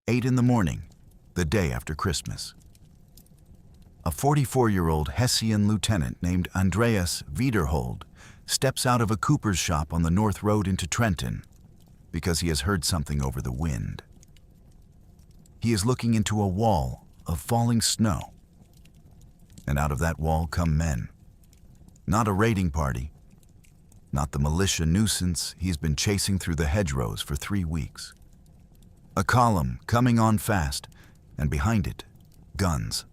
8 in the morning, the day after Christmas. A 44-year-old Hessian lieutenant named Andreas Wiederhold steps out of a cooper's shop on the North Road into Trenton because he has heard something over the wind. He is looking into a wall of falling snow, and out of that wall come men. Not a raiding party, not the militia nuisance he's been chasing through the hedgerows for 3 weeks. A column coming on fast, and behind it, guns.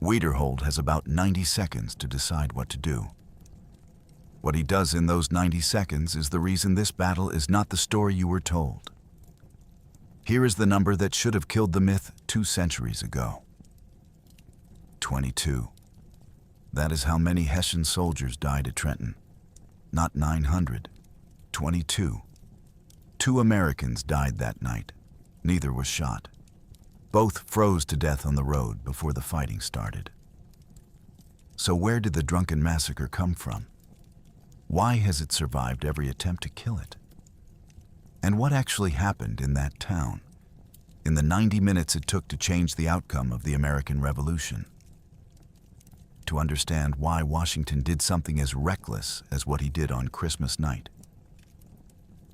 Wiederhold has about 90 seconds to decide what to do. What he does in those 90 seconds is the reason this battle is not the story you were told. Here is the number that should have killed the myth 2 centuries ago. 22. That is how many Hessian soldiers died at Trenton. Not 900, 22. 2 Americans died that night. Neither was shot. Both froze to death on the road before the fighting started. So where did the drunken massacre come from? Why has it survived every attempt to kill it? And what actually happened in that town, in the 90 minutes it took to change the outcome of the American Revolution? To understand why Washington did something as reckless as what he did on Christmas night,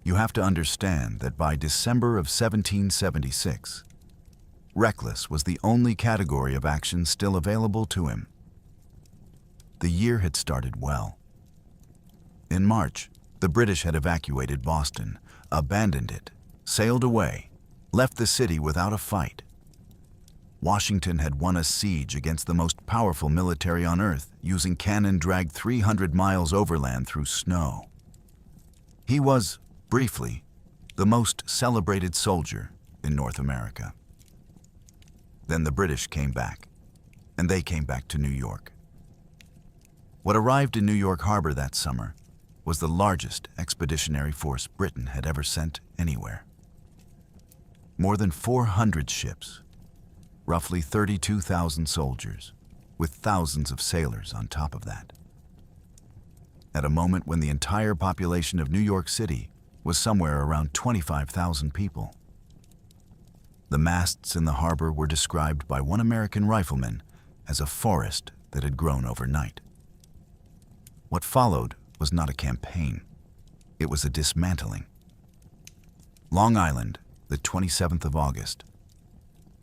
you have to understand that by December of 1776, reckless was the only category of action still available to him. The year had started well. In March, the British had evacuated Boston, abandoned it, sailed away, left the city without a fight. Washington had won a siege against the most powerful military on earth, using cannon dragged 300 miles overland through snow. He was, briefly, the most celebrated soldier in North America. Then the British came back, and they came back to New York. What arrived in New York Harbor that summer was the largest expeditionary force Britain had ever sent anywhere. More than 400 ships, roughly 32,000 soldiers, with thousands of sailors on top of that. At a moment when the entire population of New York City was somewhere around 25,000 people. The masts in the harbor were described by one American rifleman as a forest that had grown overnight. What followed was not a campaign. It was a dismantling. Long Island, the 27th of August.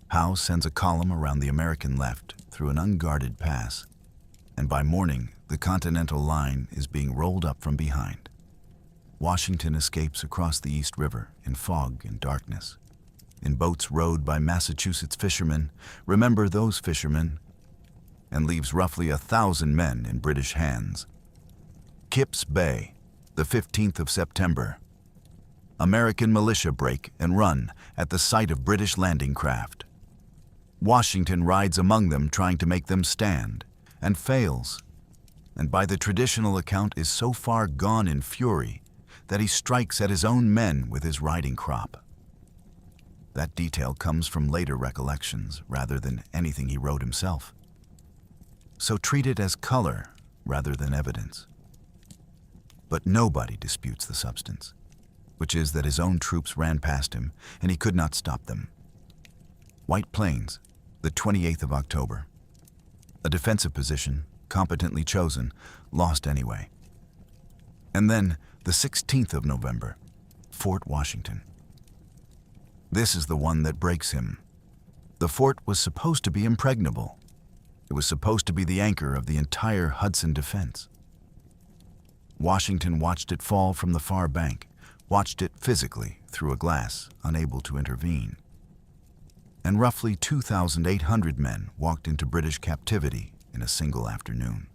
Howe sends a column around the American left through an unguarded pass, and by morning, the Continental Line is being rolled up from behind. Washington escapes across the East River in fog and darkness. In boats rowed by Massachusetts fishermen, remember those fishermen, and leaves roughly 1,000 men in British hands. Kip's Bay, the 15th of September. American militia break and run at the sight of British landing craft. Washington rides among them trying to make them stand, and fails, and by the traditional account is so far gone in fury that he strikes at his own men with his riding crop. That detail comes from later recollections rather than anything he wrote himself. So treat it as color rather than evidence. But nobody disputes the substance, which is that his own troops ran past him and he could not stop them. White Plains, the 28th of October. A defensive position, competently chosen, lost anyway. And then the 16th of November, Fort Washington. This is the one that breaks him. The fort was supposed to be impregnable. It was supposed to be the anchor of the entire Hudson defense. Washington watched it fall from the far bank, watched it physically through a glass, unable to intervene. And roughly 2,800 men walked into British captivity in a single afternoon.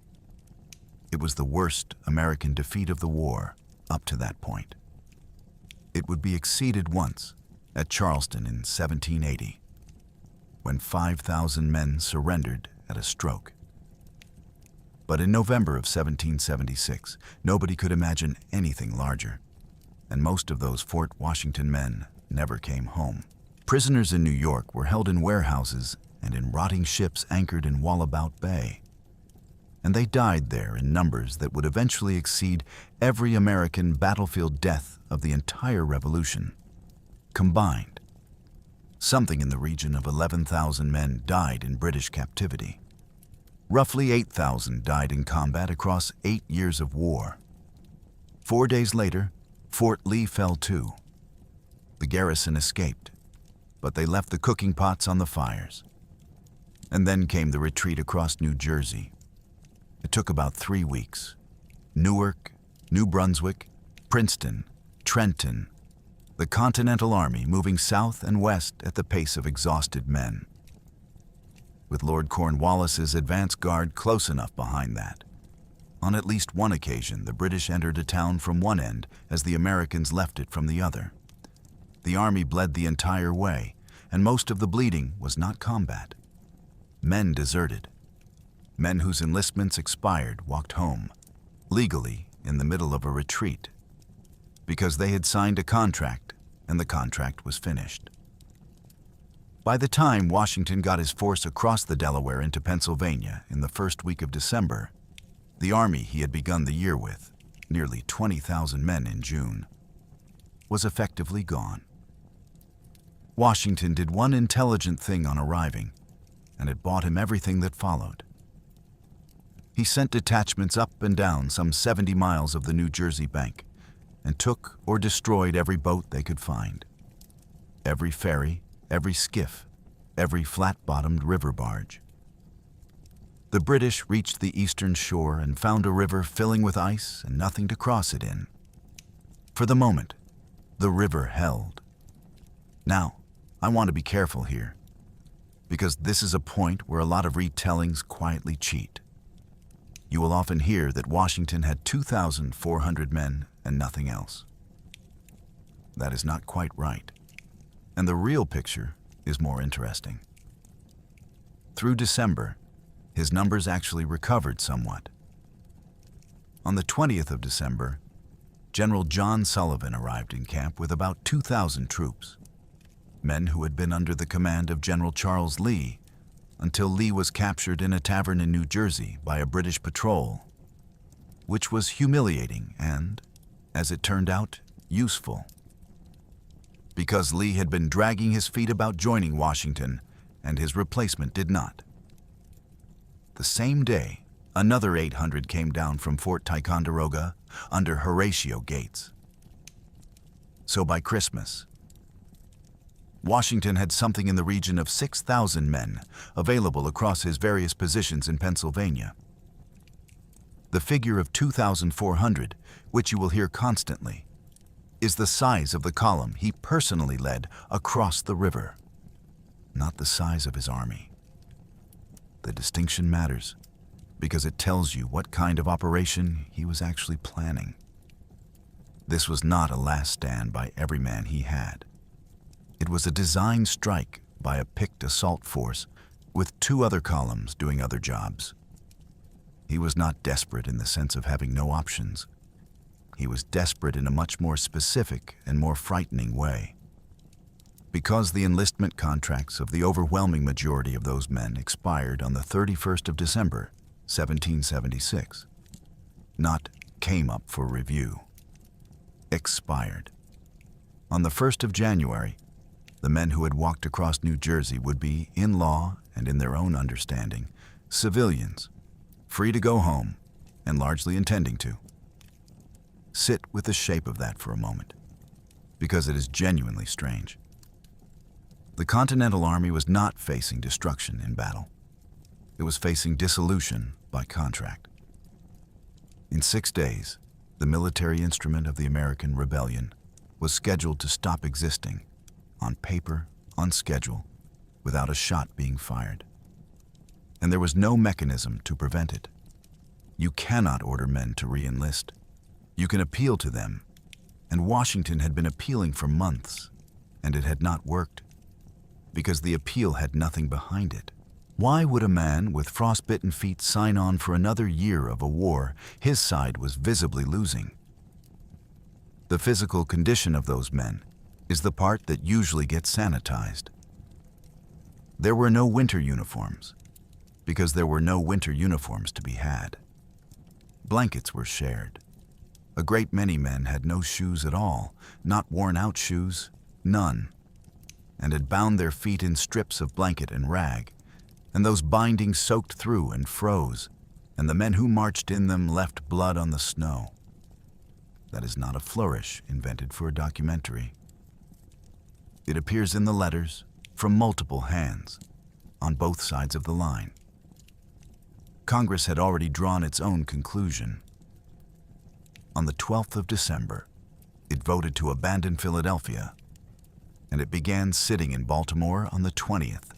It was the worst American defeat of the war up to that point. It would be exceeded once at Charleston in 1780, when 5,000 men surrendered at a stroke. But in November of 1776, nobody could imagine anything larger, and most of those Fort Washington men never came home. Prisoners in New York were held in warehouses and in rotting ships anchored in Wallabout Bay. And they died there in numbers that would eventually exceed every American battlefield death of the entire Revolution, combined. Something in the region of 11,000 men died in British captivity. Roughly 8,000 died in combat across 8 years of war. 4 days later, Fort Lee fell too. The garrison escaped, but they left the cooking pots on the fires. And then came the retreat across New Jersey. It took about 3 weeks. Newark, New Brunswick, Princeton, Trenton, the Continental Army moving south and west at the pace of exhausted men, with Lord Cornwallis's advance guard close enough behind that. On at least one occasion, the British entered a town from one end as the Americans left it from the other. The army bled the entire way, and most of the bleeding was not combat. Men deserted. Men whose enlistments expired walked home, legally in the middle of a retreat, because they had signed a contract and the contract was finished. By the time Washington got his force across the Delaware into Pennsylvania in the first week of December, the army he had begun the year with, nearly 20,000 men in June, was effectively gone. Washington did one intelligent thing on arriving, and it bought him everything that followed. He sent detachments up and down some 70 miles of the New Jersey bank and took or destroyed every boat they could find, every ferry, every skiff, every flat-bottomed river barge. The British reached the eastern shore and found a river filling with ice and nothing to cross it in. For the moment, the river held. Now, I want to be careful here, because this is a point where a lot of retellings quietly cheat. You will often hear that Washington had 2,400 men and nothing else. That is not quite right, and the real picture is more interesting. Through December, his numbers actually recovered somewhat. On the 20th of December, General John Sullivan arrived in camp with about 2,000 troops, men who had been under the command of General Charles Lee until Lee was captured in a tavern in New Jersey by a British patrol, which was humiliating and, as it turned out, useful. Because Lee had been dragging his feet about joining Washington, and his replacement did not. The same day, another 800 came down from Fort Ticonderoga under Horatio Gates. So by Christmas, Washington had something in the region of 6,000 men available across his various positions in Pennsylvania. The figure of 2,400, which you will hear constantly, is the size of the column he personally led across the river, not the size of his army. The distinction matters because it tells you what kind of operation he was actually planning. This was not a last stand by every man he had. It was a designed strike by a picked assault force with 2 other columns doing other jobs. He was not desperate in the sense of having no options. He was desperate in a much more specific and more frightening way. Because the enlistment contracts of the overwhelming majority of those men expired on the 31st of December, 1776. Not came up for review. Expired. On the 1st of January, the men who had walked across New Jersey would be, in law and in their own understanding, civilians, free to go home, and largely intending to. Sit with the shape of that for a moment, because it is genuinely strange. The Continental Army was not facing destruction in battle. It was facing dissolution by contract. In 6 days, the military instrument of the American Rebellion was scheduled to stop existing, on paper, on schedule, without a shot being fired. And there was no mechanism to prevent it. You cannot order men to re-enlist. You can appeal to them, and Washington had been appealing for months, and it had not worked, because the appeal had nothing behind it. Why would a man with frostbitten feet sign on for another year of a war his side was visibly losing? The physical condition of those men is the part that usually gets sanitized. There were no winter uniforms, because there were no winter uniforms to be had. Blankets were shared. A great many men had no shoes at all, not worn-out shoes, none. and had bound their feet in strips of blanket and rag, and those bindings soaked through and froze, and the men who marched in them left blood on the snow. That is not a flourish invented for a documentary. It appears in the letters from multiple hands on both sides of the line. Congress had already drawn its own conclusion. On the 12th of December, it voted to abandon Philadelphia, and it began sitting in Baltimore on the 20th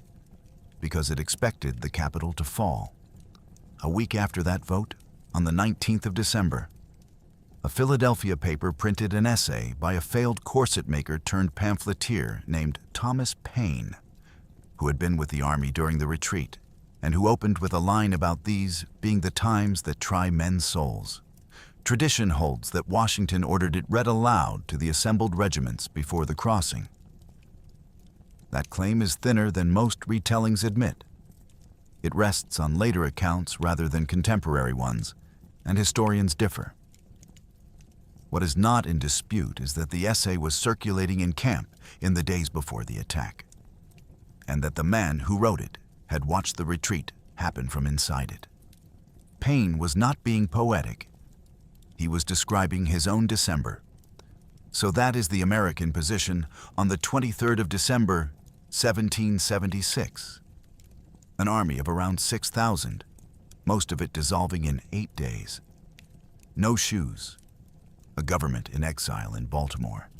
because it expected the capital to fall. A week after that vote, on the 19th of December, a Philadelphia paper printed an essay by a failed corset maker turned pamphleteer named Thomas Paine, who had been with the army during the retreat, and who opened with a line about these being the times that try men's souls. Tradition holds that Washington ordered it read aloud to the assembled regiments before the crossing. That claim is thinner than most retellings admit. It rests on later accounts rather than contemporary ones, and historians differ. What is not in dispute is that the essay was circulating in camp in the days before the attack, and that the man who wrote it had watched the retreat happen from inside it. Paine was not being poetic. He was describing his own December. So that is the American position on the 23rd of December, 1776. An army of around 6,000, most of it dissolving in 8 days. No shoes, a government in exile in Baltimore,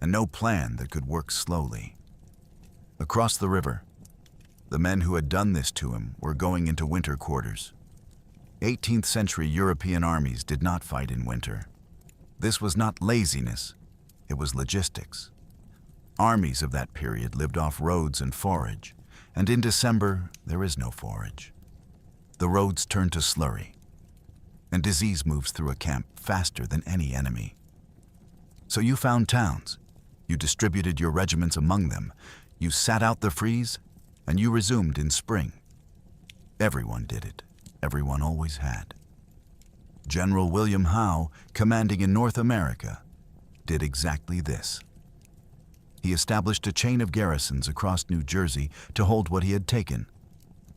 and no plan that could work slowly. Across the river, the men who had done this to him were going into winter quarters. 18th century European armies did not fight in winter. This was not laziness, it was logistics. Armies of that period lived off roads and forage, and in December there is no forage. The roads turn to slurry, and disease moves through a camp faster than any enemy. So you found towns, you distributed your regiments among them, you sat out the freeze, and you resumed in spring. Everyone did it. Everyone always had. General William Howe, commanding in North America, did exactly this. He established a chain of garrisons across New Jersey to hold what he had taken,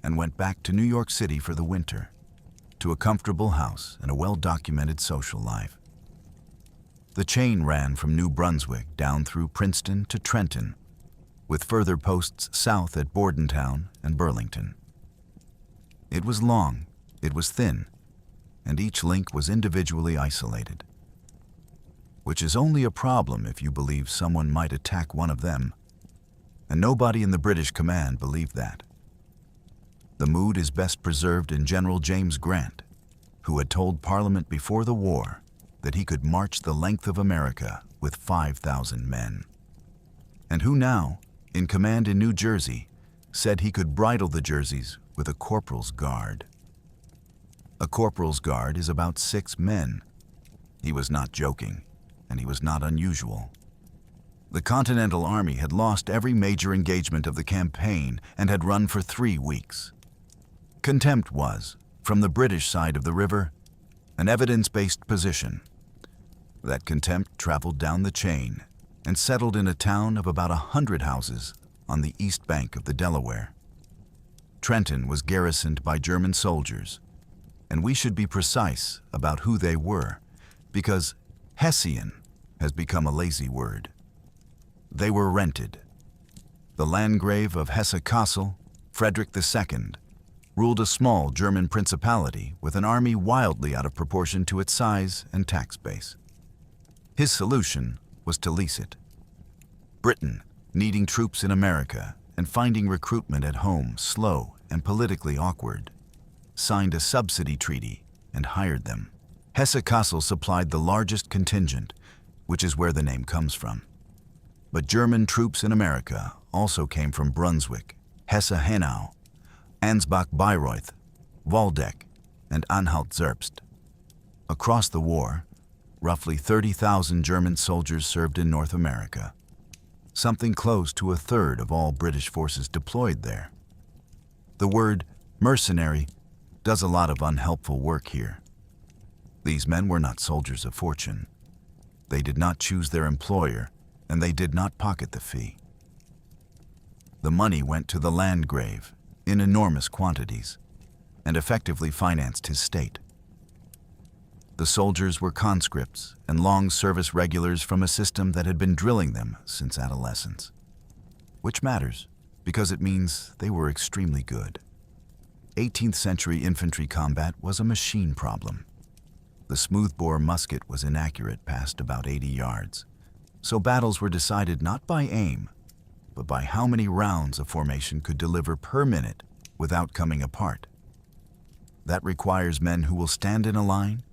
and went back to New York City for the winter, to a comfortable house and a well-documented social life. The chain ran from New Brunswick down through Princeton to Trenton, with further posts south at Bordentown and Burlington. It was long, it was thin, and each link was individually isolated, which is only a problem if you believe someone might attack one of them, and nobody in the British command believed that. The mood is best preserved in General James Grant, who had told Parliament before the war that he could march the length of America with 5,000 men, and who now, in command in New Jersey, said he could bridle the Jerseys with a corporal's guard. A corporal's guard is about 6 men. He was not joking, and he was not unusual. The Continental Army had lost every major engagement of the campaign and had run for 3 weeks. Contempt was, from the British side of the river, an evidence-based position. That contempt traveled down the chain and settled in a town of about 100 houses on the east bank of the Delaware. Trenton was garrisoned by German soldiers, and we should be precise about who they were, because Hessian has become a lazy word. They were rented. The Landgrave of Hesse-Kassel, Frederick II, ruled a small German principality with an army wildly out of proportion to its size and tax base. His solution was to lease it. Britain, needing troops in America and finding recruitment at home slow and politically awkward, signed a subsidy treaty and hired them. Hesse-Kassel supplied the largest contingent, which is where the name comes from. But German troops in America also came from Brunswick, Hesse-Hanau, Ansbach-Bayreuth, Waldeck, and Anhalt-Zerbst. Across the war, roughly 30,000 German soldiers served in North America, something close to a third of all British forces deployed there. The word mercenary does a lot of unhelpful work here. These men were not soldiers of fortune. They did not choose their employer, and they did not pocket the fee. The money went to the Landgrave in enormous quantities and effectively financed his state. The soldiers were conscripts and long-service regulars from a system that had been drilling them since adolescence. Which matters, because it means they were extremely good. 18th century infantry combat was a machine problem. The smoothbore musket was inaccurate past about 80 yards, so battles were decided not by aim, but by how many rounds a formation could deliver per minute without coming apart. That requires men who will stand in a line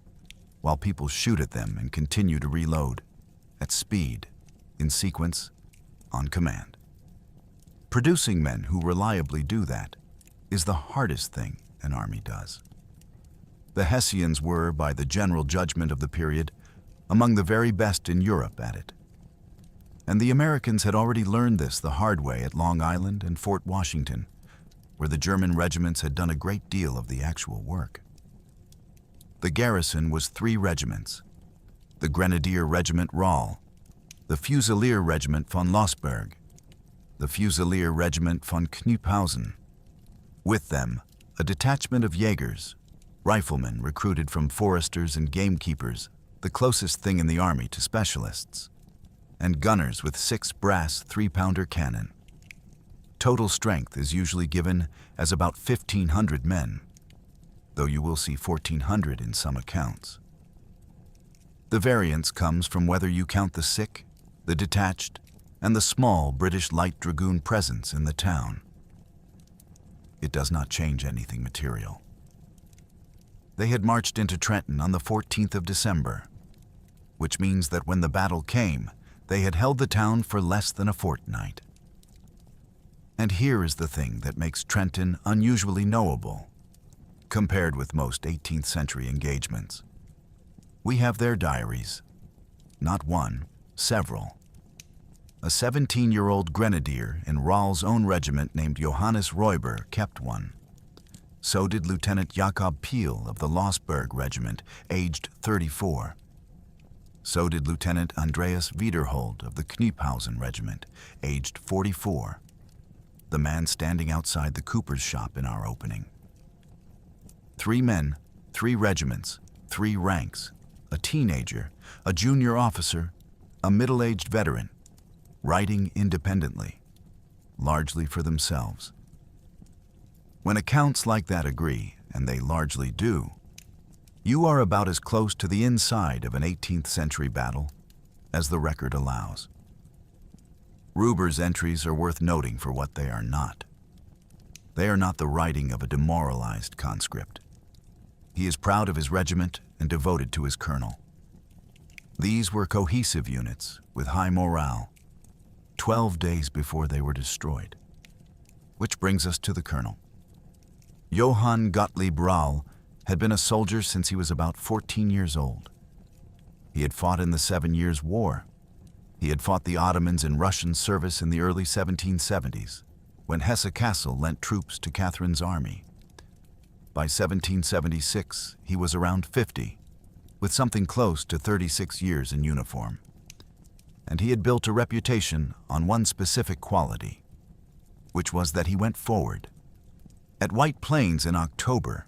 while people shoot at them and continue to reload, at speed, in sequence, on command. Producing men who reliably do that is the hardest thing an army does. The Hessians were, by the general judgment of the period, among the very best in Europe at it. And the Americans had already learned this the hard way at Long Island and Fort Washington, where the German regiments had done a great deal of the actual work. The garrison was 3 regiments: the Grenadier Regiment Roll, the Fusilier Regiment von Lossberg, the Fusilier Regiment von Knyphausen. With them, a detachment of Jaegers, riflemen recruited from foresters and gamekeepers, the closest thing in the army to specialists, and gunners with 6 brass 3-pounder cannon. Total strength is usually given as about 1,500 men, though you will see 1,400 in some accounts. The variance comes from whether you count the sick, the detached, and the small British light dragoon presence in the town. It does not change anything material. They had marched into Trenton on the 14th of December, which means that when the battle came, they had held the town for less than a fortnight. And here is the thing that makes Trenton unusually knowable, compared with most 18th century engagements. We have their diaries. Not one, several. A 17-year-old grenadier in Roll's own regiment named Johannes Räuber kept one. So did Lieutenant Jakob Peel of the Lossberg Regiment, aged 34. So did Lieutenant Andreas Wiederhold of the Knyphausen Regiment, aged 44, the man standing outside the cooper's shop in our opening. 3 men, 3 regiments, 3 ranks, a teenager, a junior officer, a middle-aged veteran, writing independently, largely for themselves. When accounts like that agree, and they largely do, you are about as close to the inside of an 18th century battle as the record allows. Räuber's entries are worth noting for what they are not. They are not the writing of a demoralized conscript. He is proud of his regiment and devoted to his colonel. These were cohesive units with high morale, 12 days before they were destroyed. Which brings us to the colonel. Johann Gottlieb Rall had been a soldier since he was about 14 years old. He had fought in the 7 Years' War. He had fought the Ottomans in Russian service in the early 1770s, when Hesse-Kassel lent troops to Catherine's army. By 1776, he was around 50, with something close to 36 years in uniform. And he had built a reputation on one specific quality, which was that he went forward. At White Plains in October,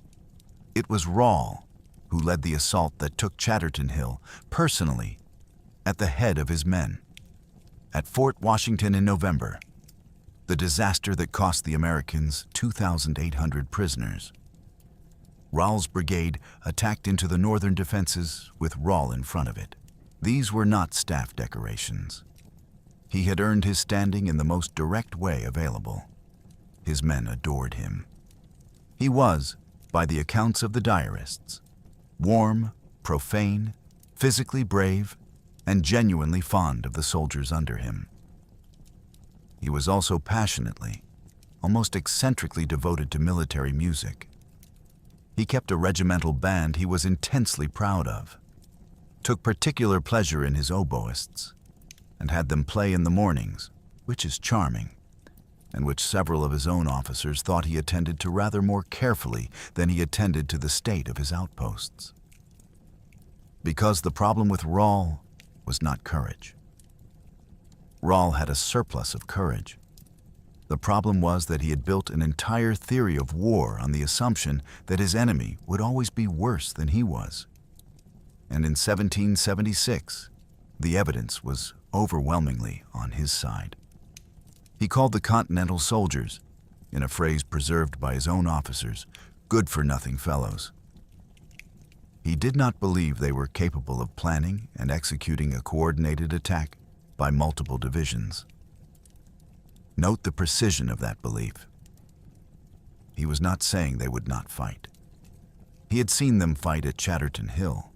it was Rall who led the assault that took Chatterton Hill personally at the head of his men. At Fort Washington in November, the disaster that cost the Americans 2,800 prisoners. Rall's brigade attacked into the northern defenses with Rall in front of it. These were not staff decorations. He had earned his standing in the most direct way available. His men adored him. He was, by the accounts of the diarists, warm, profane, physically brave, and genuinely fond of the soldiers under him. He was also passionately, almost eccentrically devoted to military music. He kept a regimental band he was intensely proud of, took particular pleasure in his oboists, and had them play in the mornings, which is charming, and which several of his own officers thought he attended to rather more carefully than he attended to the state of his outposts. Because the problem with Rall was not courage. Rall had a surplus of courage. The problem was that he had built an entire theory of war on the assumption that his enemy would always be worse than he was. And in 1776, the evidence was overwhelmingly on his side. He called the Continental soldiers, in a phrase preserved by his own officers, good-for-nothing fellows. He did not believe they were capable of planning and executing a coordinated attack by multiple divisions. Note the precision of that belief. He was not saying they would not fight. He had seen them fight at Chatterton Hill.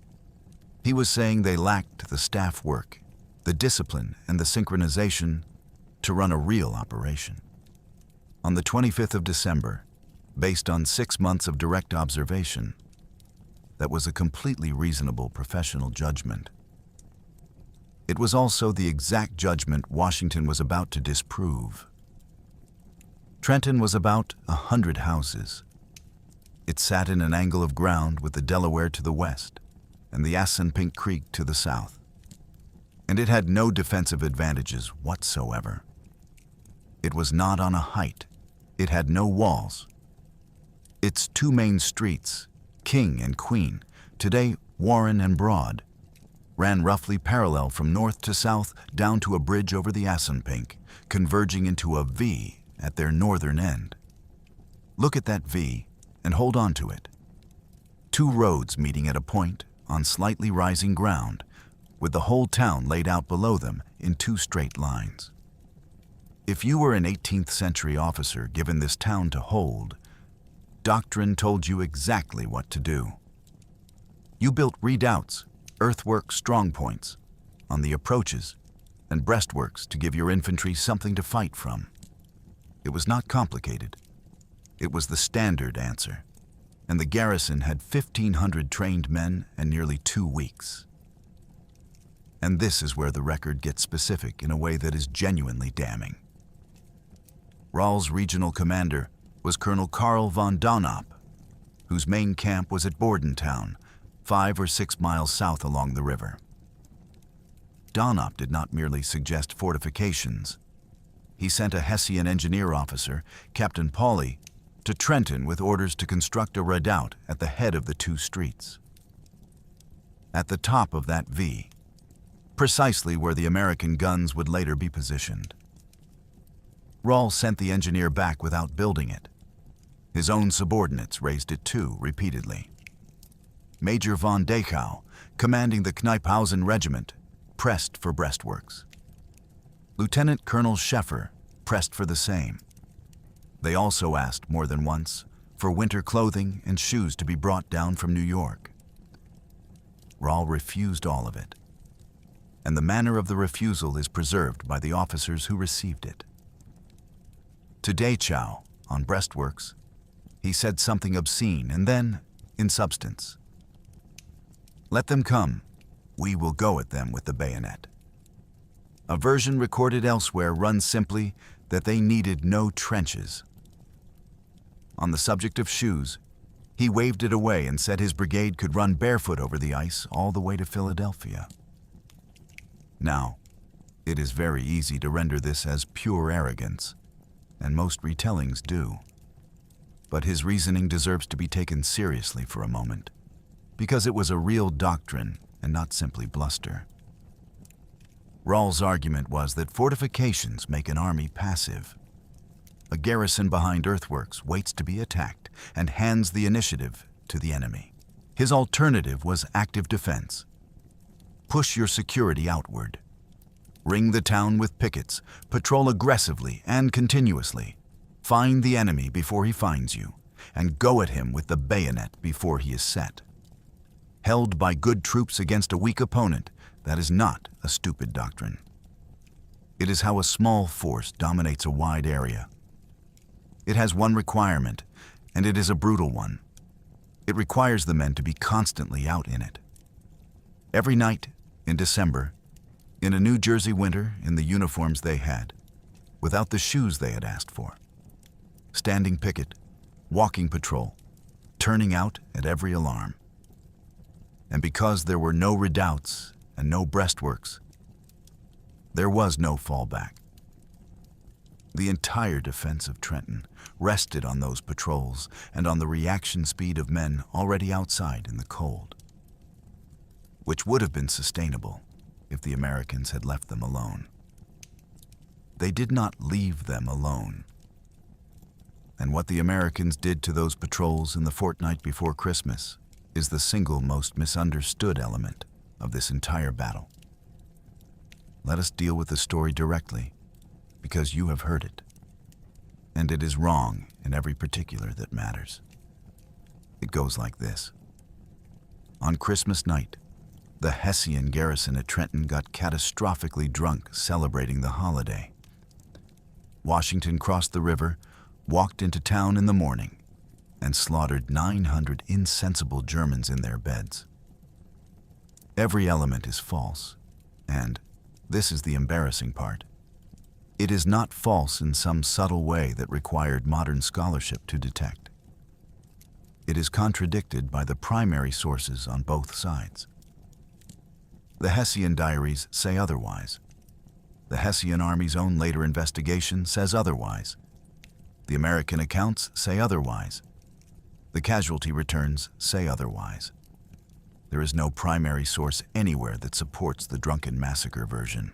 He was saying they lacked the staff work, the discipline, and the synchronization to run a real operation. On the 25th of December, based on 6 months of direct observation, that was a completely reasonable professional judgment. It was also the exact judgment Washington was about to disprove. Trenton was about 100 houses. It sat in an angle of ground with the Delaware to the west and the Assunpink Creek to the south. And it had no defensive advantages whatsoever. It was not on a height. It had no walls. Its 2 main streets, King and Queen, today Warren and Broad, ran roughly parallel from north to south down to a bridge over the Assunpink, converging into a V at their northern end. Look at that V and hold on to it. 2 roads meeting at a point on slightly rising ground, with the whole town laid out below them in 2 straight lines. If you were an 18th century officer given this town to hold, doctrine told you exactly what to do. You built redoubts, earthwork strongpoints, on the approaches, and breastworks to give your infantry something to fight from. It was not complicated. It was the standard answer, and the garrison had 1,500 trained men and nearly 2 weeks. And this is where the record gets specific in a way that is genuinely damning. Rahl's regional commander was Colonel Karl von Donop, whose main camp was at Bordentown, 5 or 6 miles south along the river. Donop did not merely suggest fortifications. He sent a Hessian engineer officer, Captain Pauley, to Trenton with orders to construct a redoubt at the head of the 2 streets. At the top of that V, precisely where the American guns would later be positioned. Rahl sent the engineer back without building it. His own subordinates raised it too, repeatedly. Major von Dachau, commanding the Kniphausen Regiment, pressed for breastworks. Lieutenant Colonel Scheffer pressed for the same. They also asked more than once for winter clothing and shoes to be brought down from New York. Rahl refused all of it, and the manner of the refusal is preserved by the officers who received it. To Dachau, on breastworks, he said something obscene, and then, in substance, "Let them come. We will go at them with the bayonet." A version recorded elsewhere runs simply that they needed no trenches. On the subject of shoes, he waved it away and said his brigade could run barefoot over the ice all the way to Philadelphia. Now, it is very easy to render this as pure arrogance, and most retellings do. But his reasoning deserves to be taken seriously for a moment, because it was a real doctrine and not simply bluster. Rahl's argument was that fortifications make an army passive. A garrison behind earthworks waits to be attacked and hands the initiative to the enemy. His alternative was active defense. Push your security outward. Ring the town with pickets, patrol aggressively and continuously. Find the enemy before he finds you, and go at him with the bayonet before he is set. Held by good troops against a weak opponent, that is not a stupid doctrine. It is how a small force dominates a wide area. It has one requirement, and it is a brutal one. It requires the men to be constantly out in it. Every night, in December, in a New Jersey winter, in the uniforms they had, without the shoes they had asked for. Standing picket, walking patrol, turning out at every alarm. And because there were no redoubts and no breastworks, there was no fallback. The entire defense of Trenton rested on those patrols and on the reaction speed of men already outside in the cold, which would have been sustainable if the Americans had left them alone. They did not leave them alone. And what the Americans did to those patrols in the fortnight before Christmas is the single most misunderstood element of this entire battle. Let us deal with the story directly, because you have heard it, and it is wrong in every particular that matters. It goes like this. On Christmas night, the Hessian garrison at Trenton got catastrophically drunk celebrating the holiday. Washington crossed the river, walked into town in the morning, and slaughtered 900 insensible Germans in their beds. Every element is false, and this is the embarrassing part. It is not false in some subtle way that required modern scholarship to detect. It is contradicted by the primary sources on both sides. The Hessian diaries say otherwise. The Hessian Army's own later investigation says otherwise. The American accounts say otherwise. The casualty returns say otherwise. There is no primary source anywhere that supports the drunken massacre version.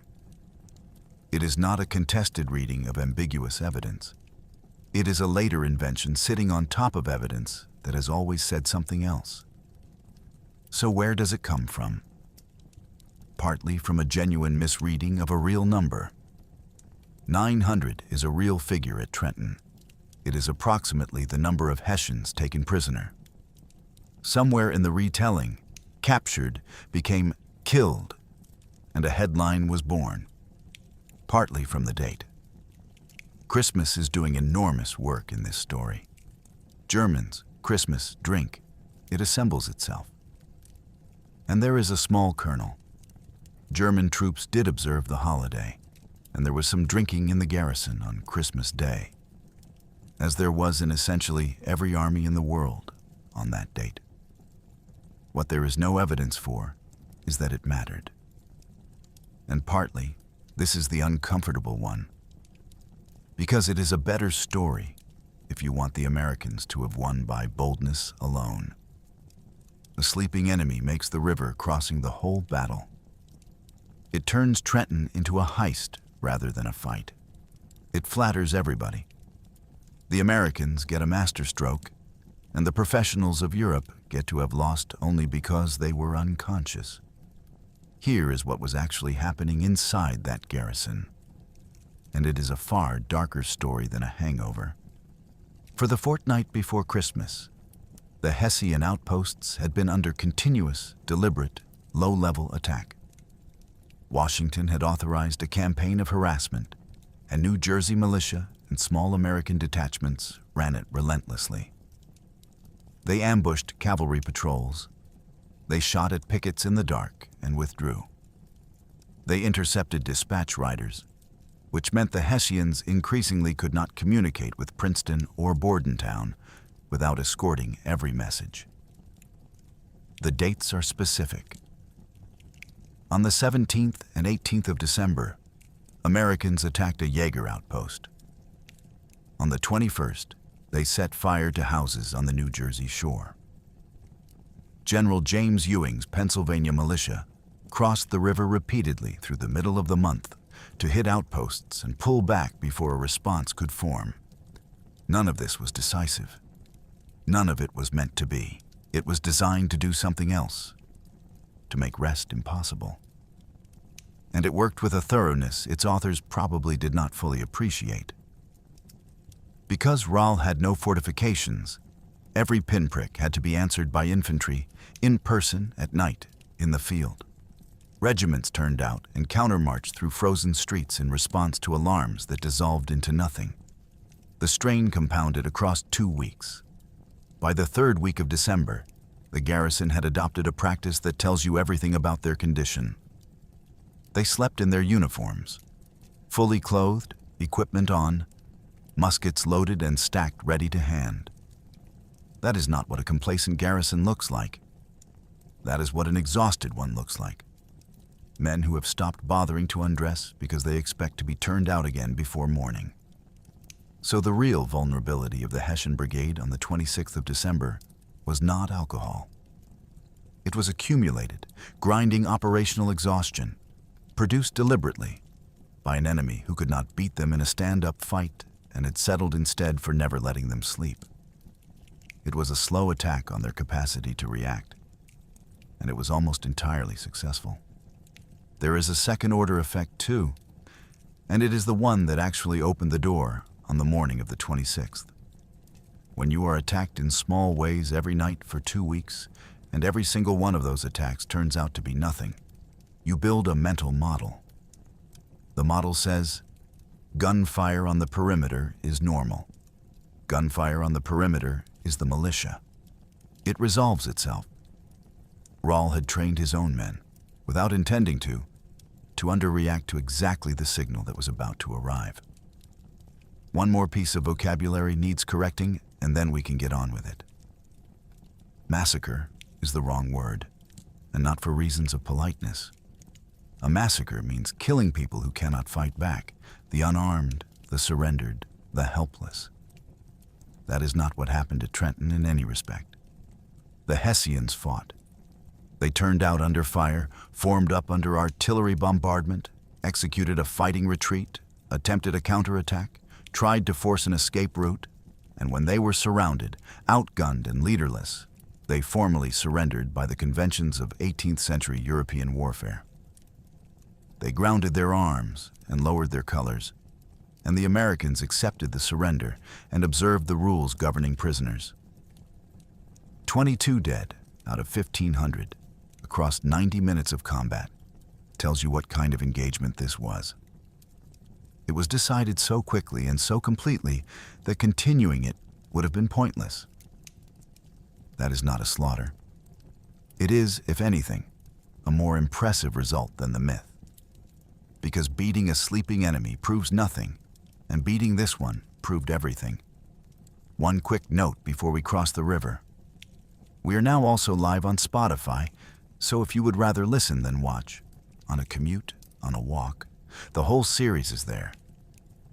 It is not a contested reading of ambiguous evidence. It is a later invention sitting on top of evidence that has always said something else. So where does it come from? Partly from a genuine misreading of a real number. 900 is a real figure at Trenton. It is approximately the number of Hessians taken prisoner. Somewhere in the retelling, captured became killed, and a headline was born, partly from the date. Christmas is doing enormous work in this story. Germans, Christmas, drink. It assembles itself. And there is a small kernel. German troops did observe the holiday, and there was some drinking in the garrison on Christmas Day, as there was in essentially every army in the world on that date. What there is no evidence for is that it mattered. And partly, this is the uncomfortable one, because it is a better story if you want the Americans to have won by boldness alone. The sleeping enemy makes the river crossing the whole battle. It turns Trenton into a heist rather than a fight. It flatters everybody. The Americans get a masterstroke, and the professionals of Europe get to have lost only because they were unconscious. Here is what was actually happening inside that garrison, and it is a far darker story than a hangover. For the fortnight before Christmas, the Hessian outposts had been under continuous, deliberate, low-level attack. Washington had authorized a campaign of harassment, and New Jersey militia and small American detachments ran it relentlessly. They ambushed cavalry patrols. They shot at pickets in the dark and withdrew. They intercepted dispatch riders, which meant the Hessians increasingly could not communicate with Princeton or Bordentown without escorting every message. The dates are specific. On the 17th and 18th of December, Americans attacked a Jaeger outpost. On the 21st, they set fire to houses on the New Jersey shore. General James Ewing's Pennsylvania militia crossed the river repeatedly through the middle of the month to hit outposts and pull back before a response could form. None of this was decisive. None of it was meant to be. It was designed to do something else, to make rest impossible. And it worked with a thoroughness its authors probably did not fully appreciate. Because Rall had no fortifications, every pinprick had to be answered by infantry, in person, at night, in the field. Regiments turned out and countermarched through frozen streets in response to alarms that dissolved into nothing. The strain compounded across 2 weeks. By the 3rd week of December, the garrison had adopted a practice that tells you everything about their condition. They slept in their uniforms, fully clothed, equipment on, muskets loaded and stacked ready to hand. That is not what a complacent garrison looks like. That is what an exhausted one looks like. Men who have stopped bothering to undress because they expect to be turned out again before morning. So the real vulnerability of the Hessian Brigade on the 26th of December was not alcohol. It was accumulated, grinding operational exhaustion, produced deliberately by an enemy who could not beat them in a stand-up fight and had settled instead for never letting them sleep. It was a slow attack on their capacity to react, and it was almost entirely successful. There is a second-order effect too, and it is the one that actually opened the door on the morning of the 26th. When you are attacked in small ways every night for 2 weeks, and every single one of those attacks turns out to be nothing, you build a mental model. The model says, gunfire on the perimeter is normal. Gunfire on the perimeter is the militia. It resolves itself. Rahl had trained his own men, without intending to underreact to exactly the signal that was about to arrive. One more piece of vocabulary needs correcting, and then we can get on with it. Massacre is the wrong word, and not for reasons of politeness. A massacre means killing people who cannot fight back, the unarmed, the surrendered, the helpless. That is not what happened at Trenton in any respect. The Hessians fought. They turned out under fire, formed up under artillery bombardment, executed a fighting retreat, attempted a counterattack, tried to force an escape route, and when they were surrounded, outgunned and leaderless, they formally surrendered by the conventions of 18th century European warfare. They grounded their arms and lowered their colors, and the Americans accepted the surrender and observed the rules governing prisoners. 22 dead out of 1,500 across 90 minutes of combat tells you what kind of engagement this was. It was decided so quickly and so completely that continuing it would have been pointless. That is not a slaughter. It is, if anything, a more impressive result than the myth. Because beating a sleeping enemy proves nothing, and beating this one proved everything. One quick note before we cross the river. We are now also live on Spotify, so if you would rather listen than watch, on a commute, on a walk, the whole series is there.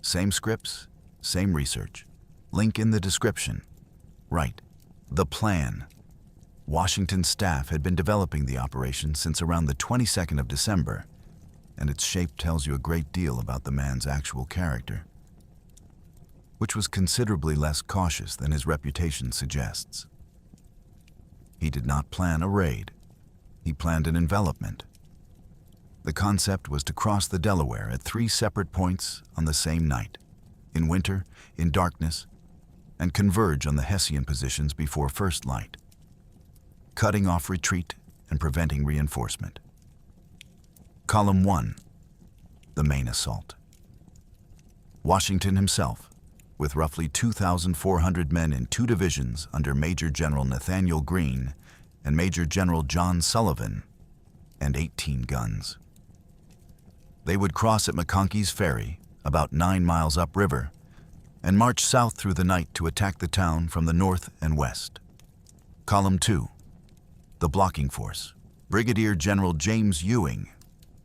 Same scripts, same research. Link in the description. Right. The plan. Washington's staff had been developing the operation since around the 22nd of December, and its shape tells you a great deal about the man's actual character, which was considerably less cautious than his reputation suggests. He did not plan a raid. He planned an envelopment. The concept was to cross the Delaware at 3 separate points on the same night, in winter, in darkness, and converge on the Hessian positions before first light, cutting off retreat and preventing reinforcement. Column 1, the main assault. Washington himself, with roughly 2,400 men in 2 divisions under Major General Nathaniel Greene and Major General John Sullivan, and 18 guns. They would cross at McConkey's Ferry, about 9 miles upriver, and march south through the night to attack the town from the north and west. Column 2, the blocking force, Brigadier General James Ewing,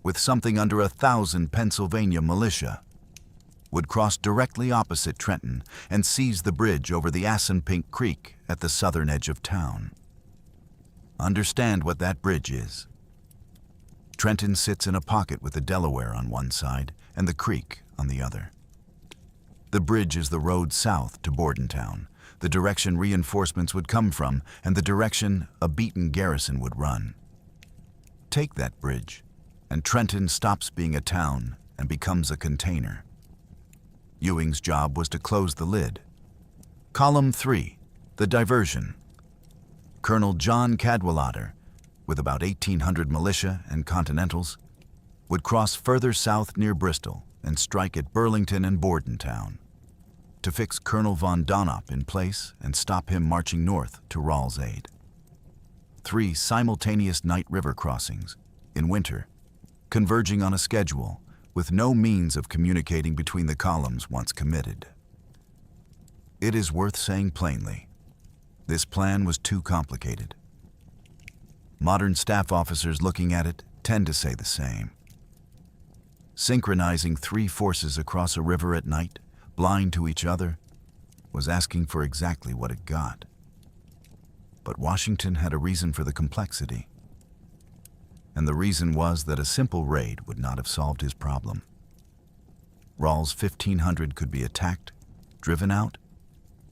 with something under 1,000 Pennsylvania militia, would cross directly opposite Trenton and seize the bridge over the Assunpink Creek at the southern edge of town. Understand what that bridge is. Trenton sits in a pocket with the Delaware on one side and the creek on the other. The bridge is the road south to Bordentown, the direction reinforcements would come from and the direction a beaten garrison would run. Take that bridge, and Trenton stops being a town and becomes a container. Ewing's job was to close the lid. Column 3, the diversion. Colonel John Cadwallader, with about 1,800 militia and Continentals, would cross further south near Bristol and strike at Burlington and Bordentown to fix Colonel von Donop in place and stop him marching north to Rahl's aid. 3 simultaneous night river crossings, in winter, converging on a schedule with no means of communicating between the columns once committed. It is worth saying plainly, this plan was too complicated. Modern staff officers looking at it tend to say the same. Synchronizing 3 forces across a river at night, blind to each other, was asking for exactly what it got. But Washington had a reason for the complexity. And the reason was that a simple raid would not have solved his problem. Rawle's 1,500 could be attacked, driven out,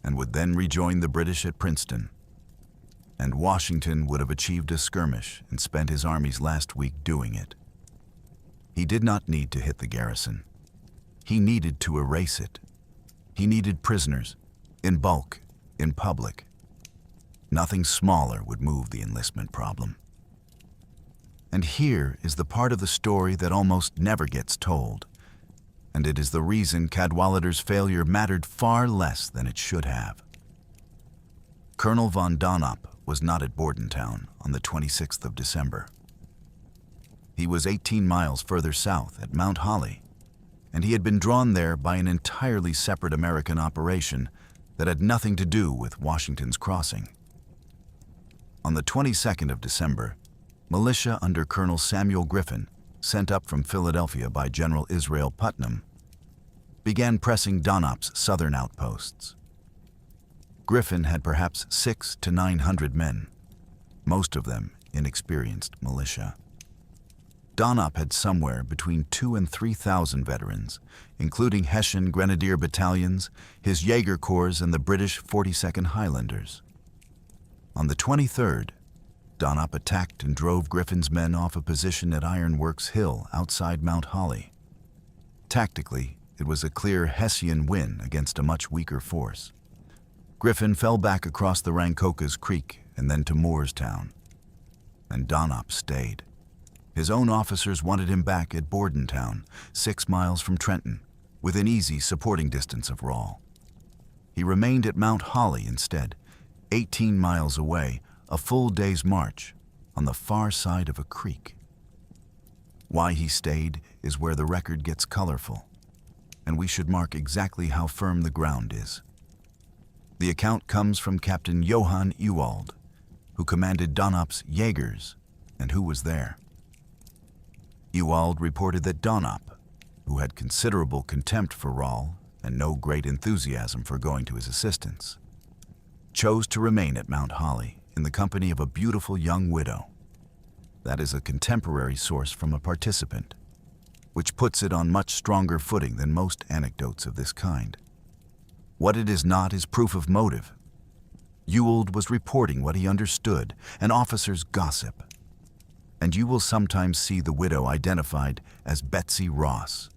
and would then rejoin the British at Princeton. And Washington would have achieved a skirmish and spent his army's last week doing it. He did not need to hit the garrison. He needed to erase it. He needed prisoners, in bulk, in public. Nothing smaller would move the enlistment problem. And here is the part of the story that almost never gets told, and it is the reason Cadwallader's failure mattered far less than it should have. Colonel von Donop was not at Bordentown on the 26th of December. He was 18 miles further south at Mount Holly, and he had been drawn there by an entirely separate American operation that had nothing to do with Washington's crossing. On the 22nd of December, militia under Colonel Samuel Griffin, sent up from Philadelphia by General Israel Putnam, began pressing Donop's southern outposts. Griffin had perhaps 600 to 900 men, most of them inexperienced militia. Donop had somewhere between 2,000 and 3,000 veterans, including Hessian Grenadier battalions, his Jaeger Corps, and the British 42nd Highlanders. On the 23rd, Donop attacked and drove Griffin's men off a position at Ironworks Hill outside Mount Holly. Tactically, it was a clear Hessian win against a much weaker force. Griffin fell back across the Rancocas Creek and then to Moorestown, and Donop stayed. His own officers wanted him back at Bordentown, 6 miles from Trenton, within easy supporting distance of Rawle. He remained at Mount Holly instead, 18 miles away, a full day's march, on the far side of a creek. Why he stayed is where the record gets colorful, and we should mark exactly how firm the ground is. The account comes from Captain Johann Ewald, who commanded Donop's Jaegers, and who was there. Ewald reported that Donop, who had considerable contempt for Rawle and no great enthusiasm for going to his assistance, chose to remain at Mount Holly in the company of a beautiful young widow. That is a contemporary source from a participant, which puts it on much stronger footing than most anecdotes of this kind. What it is not is proof of motive. Ewald was reporting what he understood, and officers gossip. And you will sometimes see the widow identified as Betsy Ross,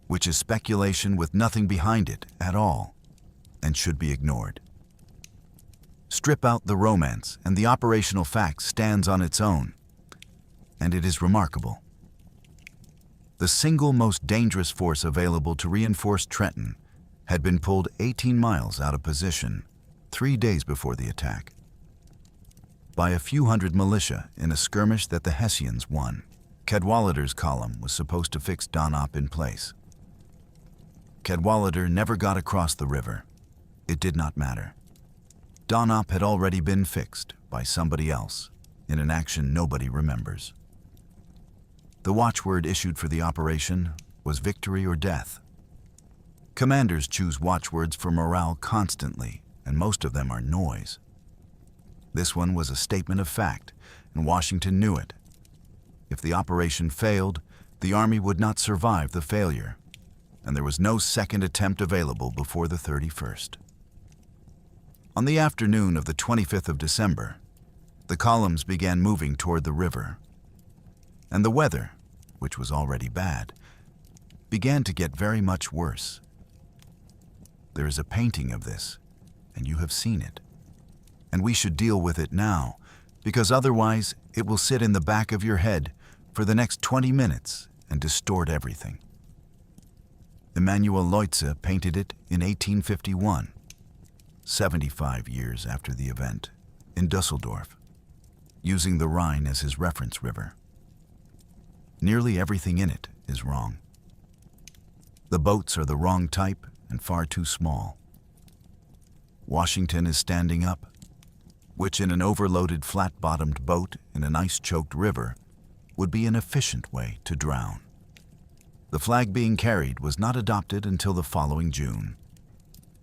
which is speculation with nothing behind it at all, and should be ignored. Strip out the romance, and the operational fact stands on its own, and it is remarkable. The single most dangerous force available to reinforce Trenton had been pulled 18 miles out of position 3 days before the attack by a few hundred militia in a skirmish that the Hessians won. Cadwallader's column was supposed to fix Donop in place. Cadwallader never got across the river. It did not matter. Donop had already been fixed by somebody else in an action nobody remembers. The watchword issued for the operation was victory or death. Commanders choose watchwords for morale constantly, and most of them are noise. This one was a statement of fact, and Washington knew it. If the operation failed, the Army would not survive the failure, and there was no second attempt available before the 31st. On the afternoon of the 25th of December, the columns began moving toward the river, and the weather, which was already bad, began to get very much worse. There is a painting of this, and you have seen it. And we should deal with it now, because otherwise it will sit in the back of your head for the next 20 minutes and distort everything. Emanuel Leutze painted it in 1851, 75 years after the event, in Dusseldorf, using the Rhine as his reference river. Nearly everything in it is wrong. The boats are the wrong type and far too small. Washington is standing up, which in an overloaded flat-bottomed boat in an ice-choked river would be an efficient way to drown. The flag being carried was not adopted until the following June.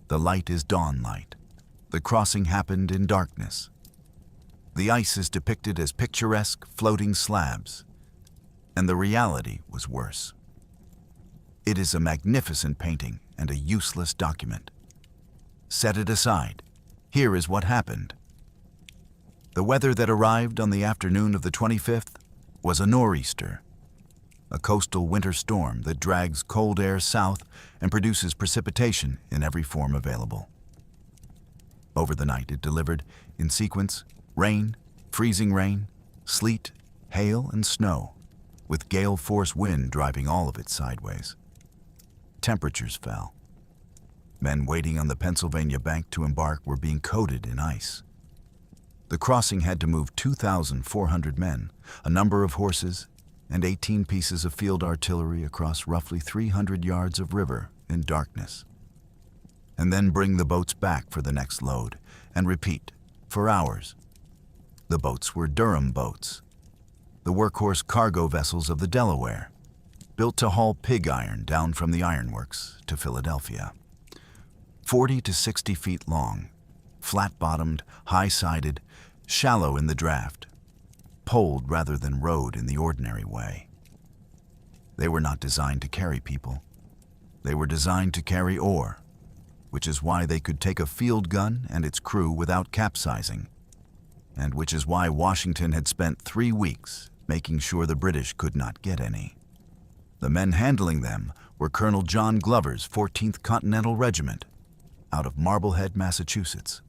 The light is dawn light. The crossing happened in darkness. The ice is depicted as picturesque floating slabs, and the reality was worse. It is a magnificent painting and a useless document. Set it aside. Here is what happened. The weather that arrived on the afternoon of the 25th was a nor'easter, a coastal winter storm that drags cold air south and produces precipitation in every form available. Over the night, it delivered, in sequence, rain, freezing rain, sleet, hail, and snow, with gale-force wind driving all of it sideways. Temperatures fell. Men waiting on the Pennsylvania bank to embark were being coated in ice. The crossing had to move 2,400 men, a number of horses, and 18 pieces of field artillery across roughly 300 yards of river in darkness, and then bring the boats back for the next load, and repeat, for hours. The boats were Durham boats, the workhorse cargo vessels of the Delaware, built to haul pig iron down from the ironworks to Philadelphia. 40 to 60 feet long, flat-bottomed, high-sided, shallow in the draft, poled rather than rowed in the ordinary way. They were not designed to carry people. They were designed to carry ore, which is why they could take a field gun and its crew without capsizing, and which is why Washington had spent 3 weeks making sure the British could not get any. The men handling them were Colonel John Glover's 14th Continental Regiment, out of Marblehead, Massachusetts.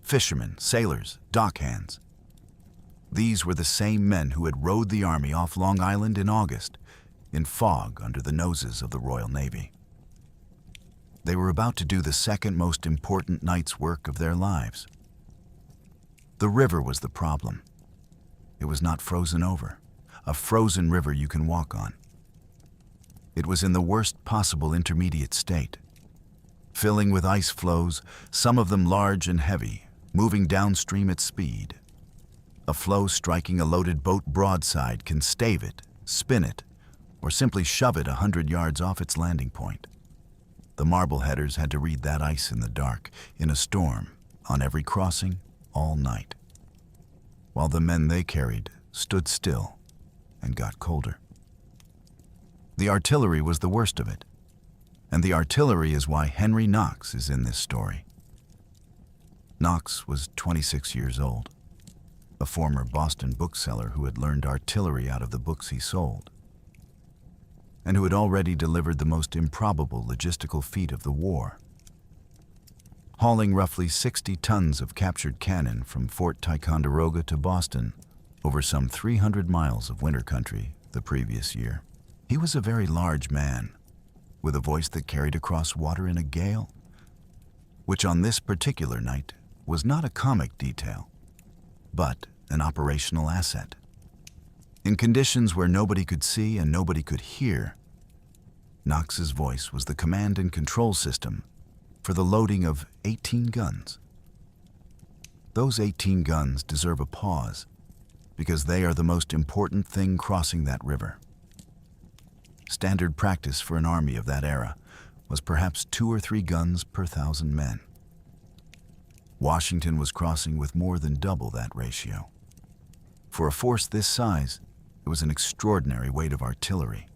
Fishermen, sailors, dockhands. These were the same men who had rowed the army off Long Island in August, in fog under the noses of the Royal Navy. They were about to do the second most important night's work of their lives. The river was the problem. It was not frozen over, a frozen river you can walk on. It was in the worst possible intermediate state, filling with ice floes, some of them large and heavy, moving downstream at speed. A floe striking a loaded boat broadside can stave it, spin it, or simply shove it 100 yards off its landing point. The Marbleheaders had to read that ice in the dark, in a storm, on every crossing, all night, while the men they carried stood still and got colder. The artillery was the worst of it, and the artillery is why Henry Knox is in this story. Knox was 26 years old, a former Boston bookseller who had learned artillery out of the books he sold, and who had already delivered the most improbable logistical feat of the war, hauling roughly 60 tons of captured cannon from Fort Ticonderoga to Boston over some 300 miles of winter country the previous year. He was a very large man, with a voice that carried across water in a gale, which on this particular night was not a comic detail, but an operational asset. In conditions where nobody could see and nobody could hear, Knox's voice was the command and control system for the loading of 18 guns. Those 18 guns deserve a pause because they are the most important thing crossing that river. Standard practice for an army of that era was perhaps 2 or 3 guns per 1,000 men. Washington was crossing with more than double that ratio. For a force this size, it was an extraordinary weight of artillery,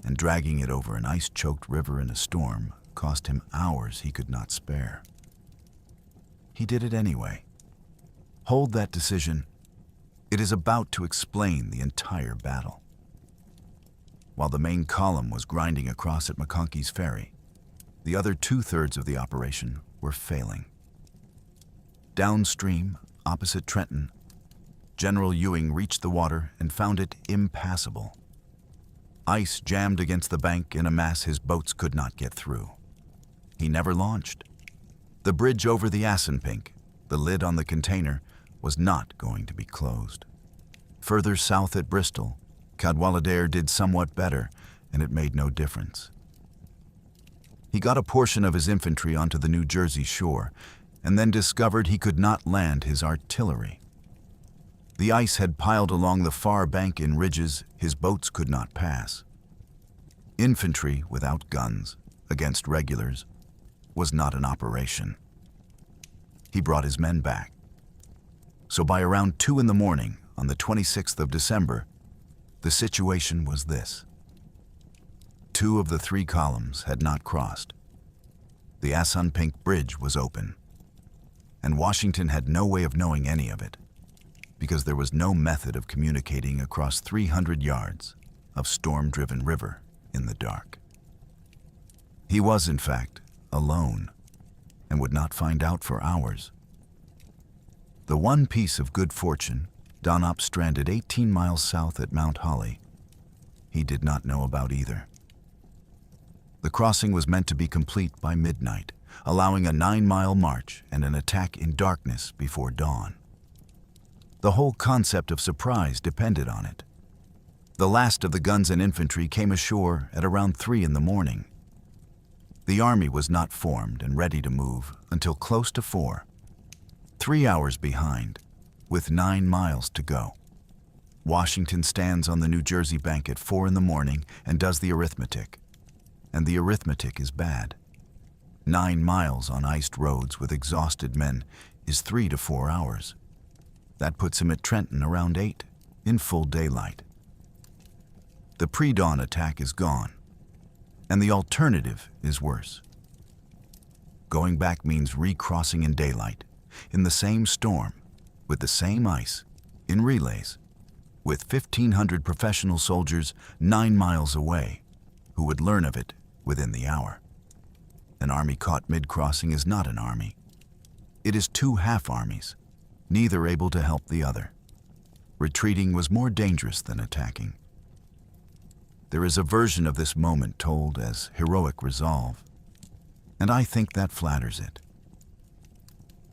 and dragging it over an ice-choked river in a storm cost him hours he could not spare. He did it anyway. Hold that decision. It is about to explain the entire battle. While the main column was grinding across at McConkey's Ferry, the other 2/3 of the operation were failing. Downstream, opposite Trenton, General Ewing reached the water and found it impassable. Ice jammed against the bank in a mass his boats could not get through. He never launched. The bridge over the Assunpink, the lid on the container, was not going to be closed. Further south at Bristol, Cadwalader did somewhat better, and it made no difference. He got a portion of his infantry onto the New Jersey shore, and then discovered he could not land his artillery. The ice had piled along the far bank in ridges his boats could not pass. Infantry without guns against regulars was not an operation. He brought his men back. So by around 2 in the morning on the 26th of December, the situation was this. 2 of the 3 columns had not crossed. The Assunpink Bridge was open, and Washington had no way of knowing any of it, because there was no method of communicating across 300 yards of storm-driven river in the dark. He was, in fact, alone, and would not find out for hours. The one piece of good fortune, Donop stranded 18 miles south at Mount Holly, he did not know about either. The crossing was meant to be complete by midnight, allowing a 9-mile march and an attack in darkness before dawn. The whole concept of surprise depended on it. The last of the guns and infantry came ashore at around 3 in the morning. The army was not formed and ready to move until close to 4, 3 hours behind, with 9 miles to go. Washington stands on the New Jersey bank at 4 in the morning and does the arithmetic. And the arithmetic is bad. 9 miles on iced roads with exhausted men is 3 to 4 hours. That puts him at Trenton around 8, in full daylight. The pre-dawn attack is gone, and the alternative is worse. Going back means recrossing in daylight, in the same storm, with the same ice, in relays, with 1,500 professional soldiers 9 miles away, who would learn of it within the hour. An army caught mid-crossing is not an army. It is 2 half-armies, neither able to help the other. Retreating was more dangerous than attacking. There is a version of this moment told as heroic resolve, and I think that flatters it.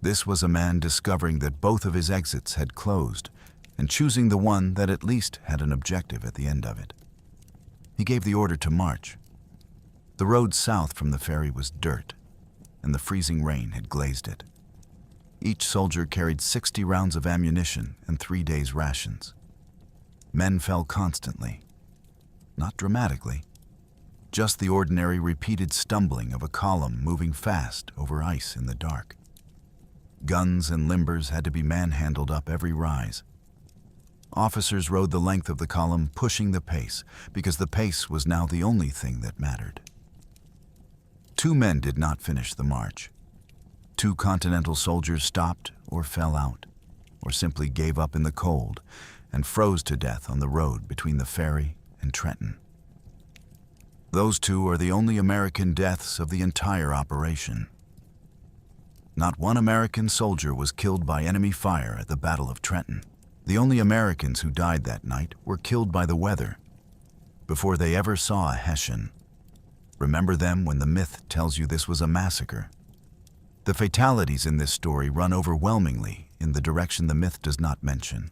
This was a man discovering that both of his exits had closed and choosing the one that at least had an objective at the end of it. He gave the order to march. The road south from the ferry was dirt, and the freezing rain had glazed it. Each soldier carried 60 rounds of ammunition and 3 days' rations. Men fell constantly. Not dramatically, just the ordinary repeated stumbling of a column moving fast over ice in the dark. Guns and limbers had to be manhandled up every rise. Officers rode the length of the column, pushing the pace, because the pace was now the only thing that mattered. 2 men did not finish the march. 2 Continental soldiers stopped or fell out, or simply gave up in the cold and froze to death on the road between the ferry and Trenton. Those 2 are the only American deaths of the entire operation. Not one American soldier was killed by enemy fire at the Battle of Trenton. The only Americans who died that night were killed by the weather, before they ever saw a Hessian. Remember them when the myth tells you this was a massacre. The fatalities in this story run overwhelmingly in the direction the myth does not mention.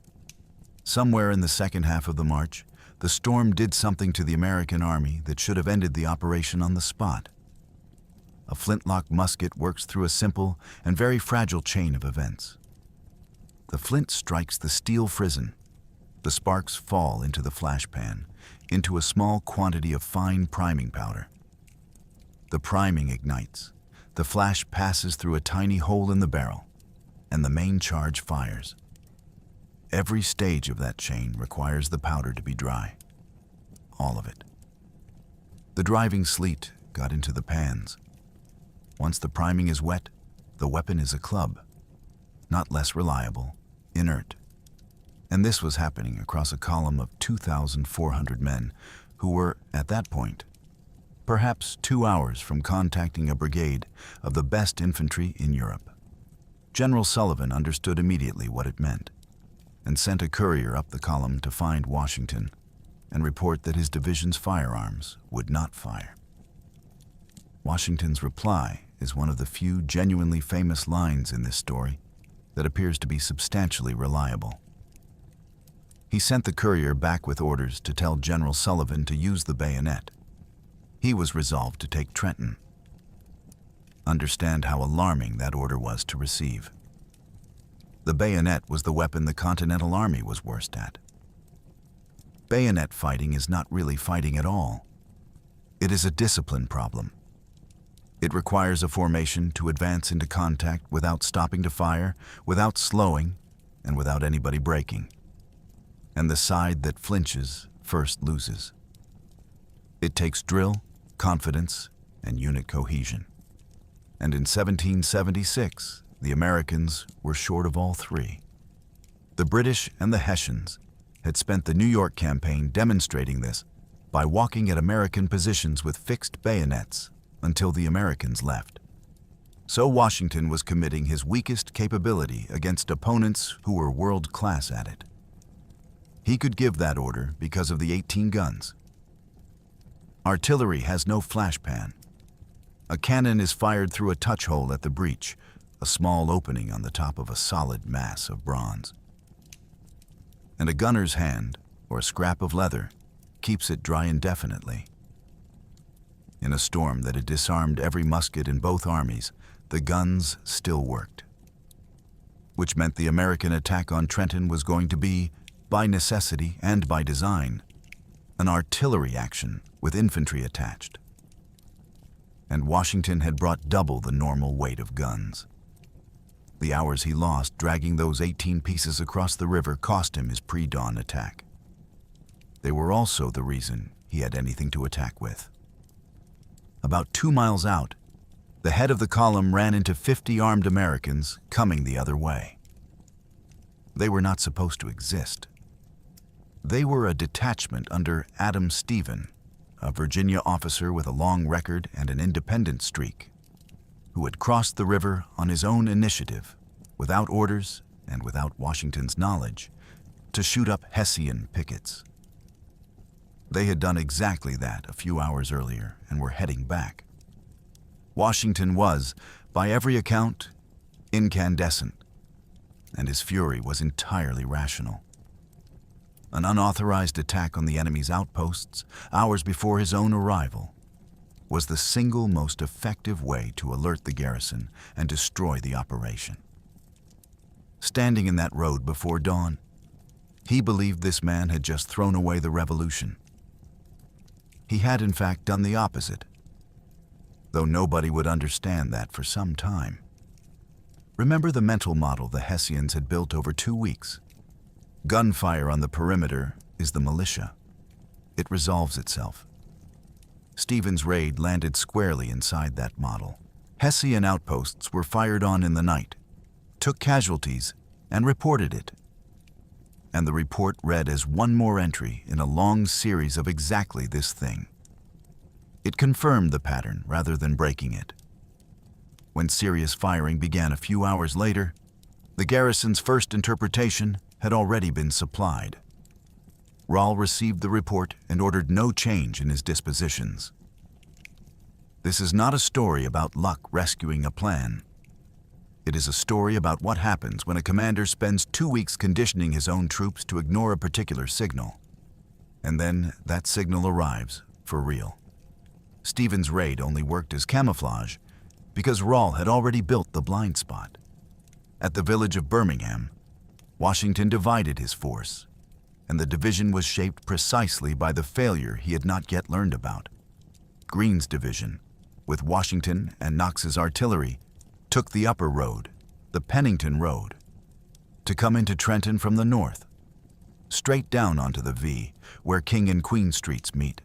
Somewhere in the second half of the march, the storm did something to the American army that should have ended the operation on the spot. A flintlock musket works through a simple and very fragile chain of events. The flint strikes the steel frizzen. The sparks fall into the flash pan, into a small quantity of fine priming powder. The priming ignites. The flash passes through a tiny hole in the barrel, and the main charge fires. Every stage of that chain requires the powder to be dry. All of it. The driving sleet got into the pans. Once the priming is wet, the weapon is a club, not less reliable, inert. And this was happening across a column of 2,400 men who were, at that point, perhaps 2 hours from contacting a brigade of the best infantry in Europe. General Sullivan understood immediately what it meant and sent a courier up the column to find Washington and report that his division's firearms would not fire. Washington's reply is one of the few genuinely famous lines in this story that appears to be substantially reliable. He sent the courier back with orders to tell General Sullivan to use the bayonet. He was resolved to take Trenton. Understand how alarming that order was to receive. The bayonet was the weapon the Continental Army was worst at. Bayonet fighting is not really fighting at all. It is a discipline problem. It requires a formation to advance into contact without stopping to fire, without slowing, and without anybody breaking. And the side that flinches first loses. It takes drill, confidence, and unit cohesion. And in 1776, the Americans were short of all three. The British and the Hessians had spent the New York campaign demonstrating this by walking at American positions with fixed bayonets until the Americans left. So Washington was committing his weakest capability against opponents who were world-class at it. He could give that order because of the 18 guns. Artillery has no flashpan. A cannon is fired through a touch hole at the breech, a small opening on the top of a solid mass of bronze. And a gunner's hand, or a scrap of leather, keeps it dry indefinitely. In a storm that had disarmed every musket in both armies, the guns still worked. Which meant the American attack on Trenton was going to be, by necessity and by design, an artillery action with infantry attached. And Washington had brought double the normal weight of guns. The hours he lost dragging those 18 pieces across the river cost him his pre-dawn attack. They were also the reason he had anything to attack with. About 2 miles out, the head of the column ran into 50 armed Americans coming the other way. They were not supposed to exist. They were a detachment under Adam Stephen, a Virginia officer with a long record and an independent streak, who had crossed the river on his own initiative, without orders and without Washington's knowledge, to shoot up Hessian pickets. They had done exactly that a few hours earlier and were heading back. Washington was, by every account, incandescent, and his fury was entirely rational. An unauthorized attack on the enemy's outposts, hours before his own arrival, was the single most effective way to alert the garrison and destroy the operation. Standing in that road before dawn, he believed this man had just thrown away the revolution. He had in fact done the opposite, though nobody would understand that for some time. Remember the mental model the Hessians had built over 2 weeks? Gunfire on the perimeter is the militia. It resolves itself. Stephen's raid landed squarely inside that model. Hessian outposts were fired on in the night, took casualties, and reported it. And the report read as one more entry in a long series of exactly this thing. It confirmed the pattern rather than breaking it. When serious firing began a few hours later, the garrison's first interpretation had already been supplied. Rall received the report and ordered no change in his dispositions. This is not a story about luck rescuing a plan. It is a story about what happens when a commander spends 2 weeks conditioning his own troops to ignore a particular signal. And then that signal arrives for real. Stephen's raid only worked as camouflage because Rall had already built the blind spot. At the village of Birmingham, Washington divided his force, and the division was shaped precisely by the failure he had not yet learned about. Greene's division, with Washington and Knox's artillery, took the upper road, the Pennington Road, to come into Trenton from the north, straight down onto the V, where King and Queen Streets meet.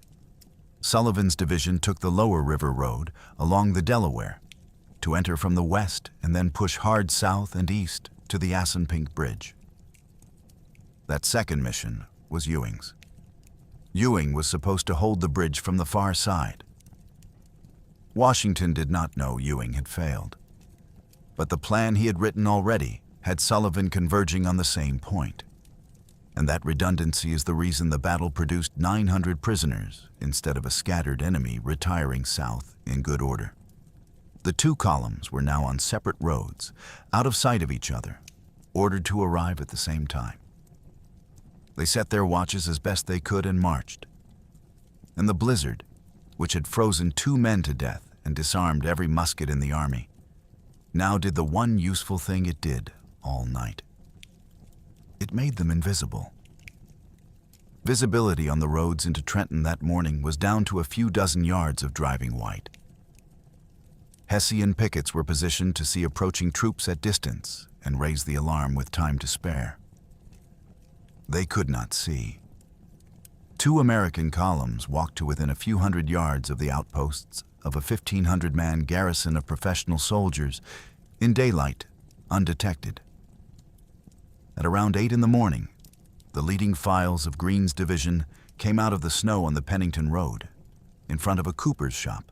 Sullivan's division took the lower river road along the Delaware to enter from the west and then push hard south and east to the Assunpink Bridge. That second mission was Ewing's. Ewing was supposed to hold the bridge from the far side. Washington did not know Ewing had failed, but the plan he had written already had Sullivan converging on the same point. And that redundancy is the reason the battle produced 900 prisoners instead of a scattered enemy retiring south in good order. The two columns were now on separate roads, out of sight of each other, ordered to arrive at the same time. They set their watches as best they could and marched. And the blizzard, which had frozen 2 men to death and disarmed every musket in the army, now did the one useful thing it did all night. It made them invisible. Visibility on the roads into Trenton that morning was down to a few dozen yards of driving white. Hessian pickets were positioned to see approaching troops at distance and raise the alarm with time to spare. They could not see. 2 American columns walked to within a few hundred yards of the outposts of a 1,500-man garrison of professional soldiers in daylight, undetected. At around 8 in the morning, the leading files of Greene's division came out of the snow on the Pennington Road, in front of a cooper's shop,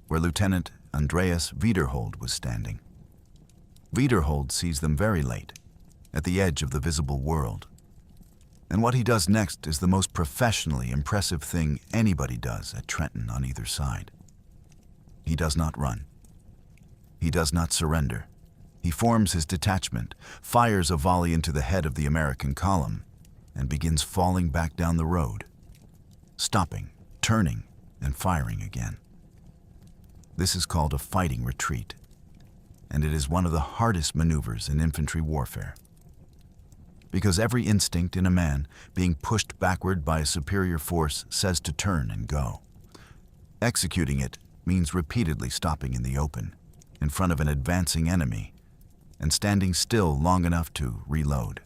where Lieutenant Andreas Wiederhold was standing. Wiederhold sees them very late, at the edge of the visible world. And what he does next is the most professionally impressive thing anybody does at Trenton on either side. He does not run. He does not surrender. He forms his detachment, fires a volley into the head of the American column, and begins falling back down the road, stopping, turning, and firing again. This is called a fighting retreat, and it is one of the hardest maneuvers in infantry warfare. Because every instinct in a man being pushed backward by a superior force says to turn and go. Executing it means repeatedly stopping in the open, in front of an advancing enemy, and standing still long enough to reload.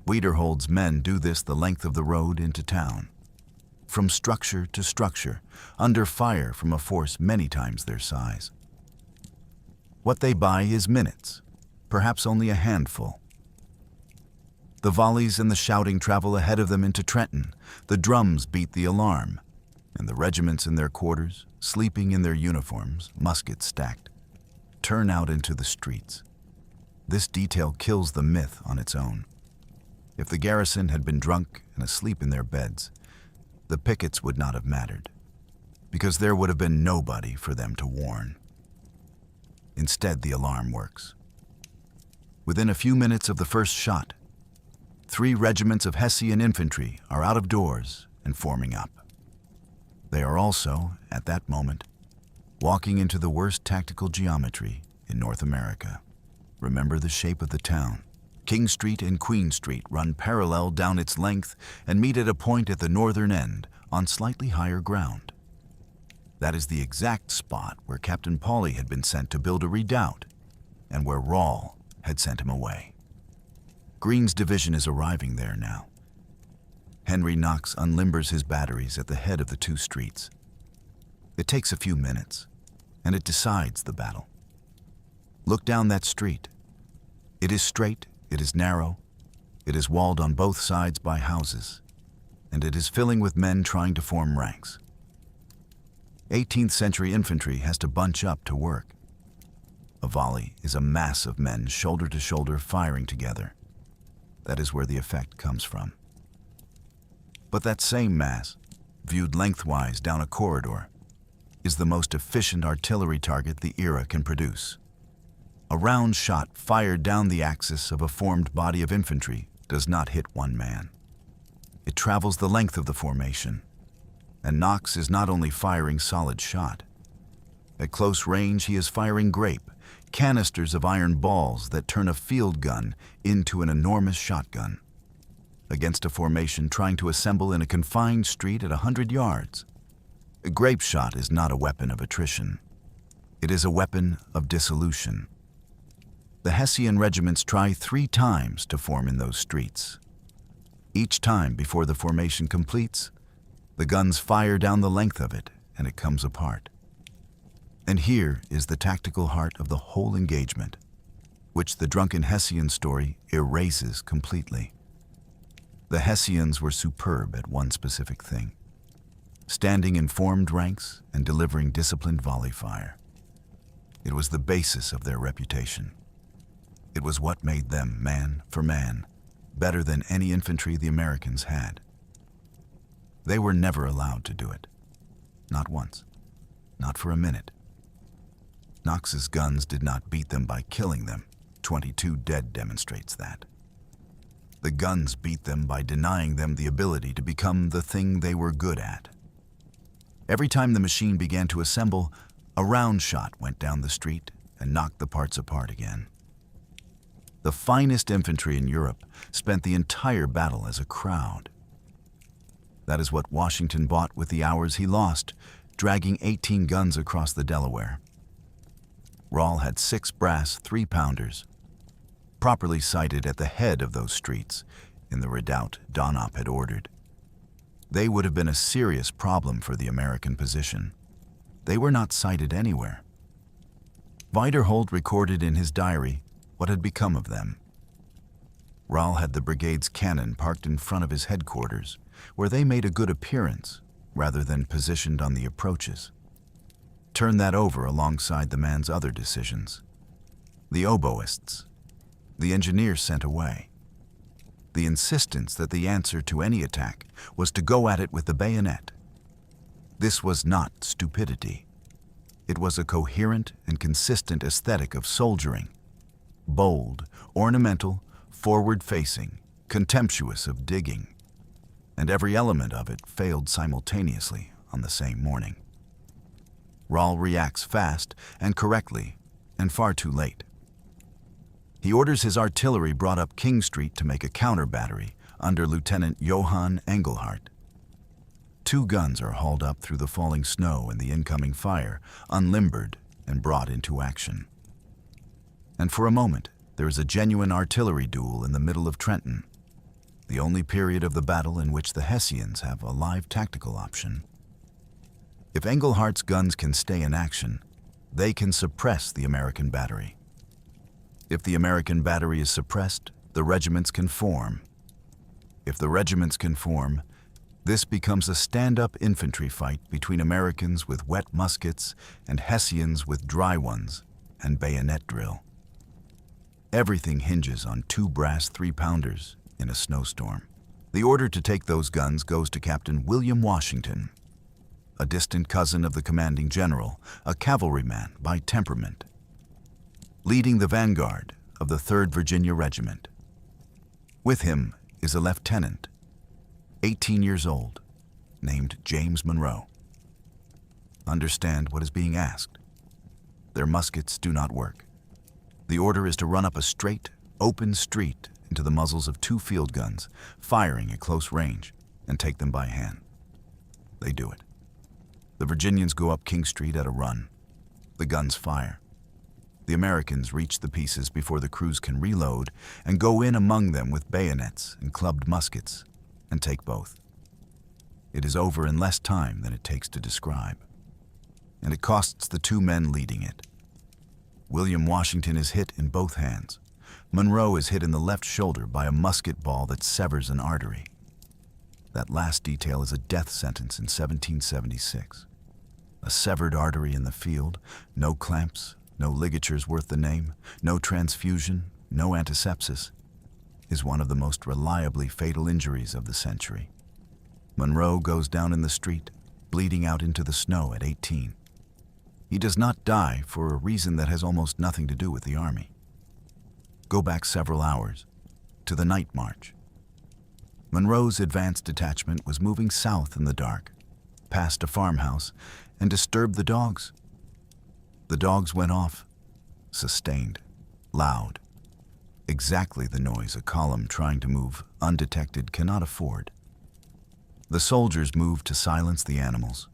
Wiederhold's men do this the length of the road into town, from structure to structure, under fire from a force many times their size. What they buy is minutes, perhaps only a handful. The volleys and the shouting travel ahead of them into Trenton. The drums beat the alarm, and the regiments in their quarters, sleeping in their uniforms, muskets stacked, turn out into the streets. This detail kills the myth on its own. If the garrison had been drunk and asleep in their beds, the pickets would not have mattered, because there would have been nobody for them to warn. Instead, the alarm works. Within a few minutes of the first shot, 3 regiments of Hessian infantry are out of doors and forming up. They are also, at that moment, walking into the worst tactical geometry in North America. Remember the shape of the town. King Street and Queen Street run parallel down its length and meet at a point at the northern end on slightly higher ground. That is the exact spot where Captain Pauley had been sent to build a redoubt and where Rahl had sent him away. Greene's division is arriving there now. Henry Knox unlimbers his batteries at the head of the 2 streets. It takes a few minutes, and it decides the battle. Look down that street. It is straight, it is narrow, it is walled on both sides by houses, and it is filling with men trying to form ranks. 18th century infantry has to bunch up to work. A volley is a mass of men shoulder to shoulder firing together. That is where the effect comes from. But that same mass, viewed lengthwise down a corridor, is the most efficient artillery target the era can produce. A round shot fired down the axis of a formed body of infantry does not hit one man. It travels the length of the formation, and Knox is not only firing solid shot. At close range, he is firing grape, canisters of iron balls that turn a field gun into an enormous shotgun, against a formation trying to assemble in a confined street at 100 yards. A grape shot is not a weapon of attrition. It is a weapon of dissolution. The Hessian regiments try 3 times to form in those streets. Each time before the formation completes, the guns fire down the length of it and it comes apart. And here is the tactical heart of the whole engagement, which the drunken Hessian story erases completely. The Hessians were superb at one specific thing: standing in formed ranks and delivering disciplined volley fire. It was the basis of their reputation. It was what made them, man for man, better than any infantry the Americans had. They were never allowed to do it. Not once. Not for a minute. Knox's guns did not beat them by killing them. 22 dead demonstrates that. The guns beat them by denying them the ability to become the thing they were good at. Every time the machine began to assemble, a round shot went down the street and knocked the parts apart again. The finest infantry in Europe spent the entire battle as a crowd, That is what Washington bought with the hours he lost, dragging 18 guns across the Delaware. Rall had 6 brass 3-pounders, properly sited at the head of those streets in the redoubt Donop had ordered. They would have been a serious problem for the American position. They were not sighted anywhere. Wiederholt recorded in his diary what had become of them. Rall had the brigade's cannon parked in front of his headquarters, where they made a good appearance rather than positioned on the approaches. Turn that over alongside the man's other decisions. The oboists. The engineers sent away. The insistence that the answer to any attack was to go at it with the bayonet. This was not stupidity. It was a coherent and consistent aesthetic of soldiering. Bold, ornamental, forward-facing, contemptuous of digging. And every element of it failed simultaneously on the same morning. Rall reacts fast and correctly, and far too late. He orders his artillery brought up King Street to make a counter battery under Lieutenant Johann Engelhardt. 2 guns are hauled up through the falling snow and the incoming fire, unlimbered and brought into action. And for a moment, there is a genuine artillery duel in the middle of Trenton, the only period of the battle in which the Hessians have a live tactical option. If Engelhardt's guns can stay in action, they can suppress the American battery. If the American battery is suppressed, the regiments can form. If the regiments can form, this becomes a stand-up infantry fight between Americans with wet muskets and Hessians with dry ones and bayonet drill. Everything hinges on 2 brass 3-pounders in a snowstorm. The order to take those guns goes to Captain William Washington, a distant cousin of the commanding general, a cavalryman by temperament, leading the vanguard of the 3rd Virginia Regiment. With him is a lieutenant, 18 years old, named James Monroe. Understand what is being asked. Their muskets do not work. The order is to run up a straight, open street into the muzzles of 2 field guns, firing at close range, and take them by hand. They do it. The Virginians go up King Street at a run. The guns fire. The Americans reach the pieces before the crews can reload and go in among them with bayonets and clubbed muskets and take both. It is over in less time than it takes to describe, and it costs the 2 men leading it. William Washington is hit in both hands. Monroe is hit in the left shoulder by a musket ball that severs an artery. That last detail is a death sentence in 1776. A severed artery in the field, no clamps, no ligatures worth the name, no transfusion, no antisepsis, is one of the most reliably fatal injuries of the century. Monroe goes down in the street, bleeding out into the snow at 18. He does not die for a reason that has almost nothing to do with the army. Go back several hours, to the night march. Monroe's advance detachment was moving south in the dark, past a farmhouse, and disturbed the dogs. The dogs went off, sustained, loud, exactly the noise a column trying to move undetected cannot afford. The soldiers moved to silence the animals.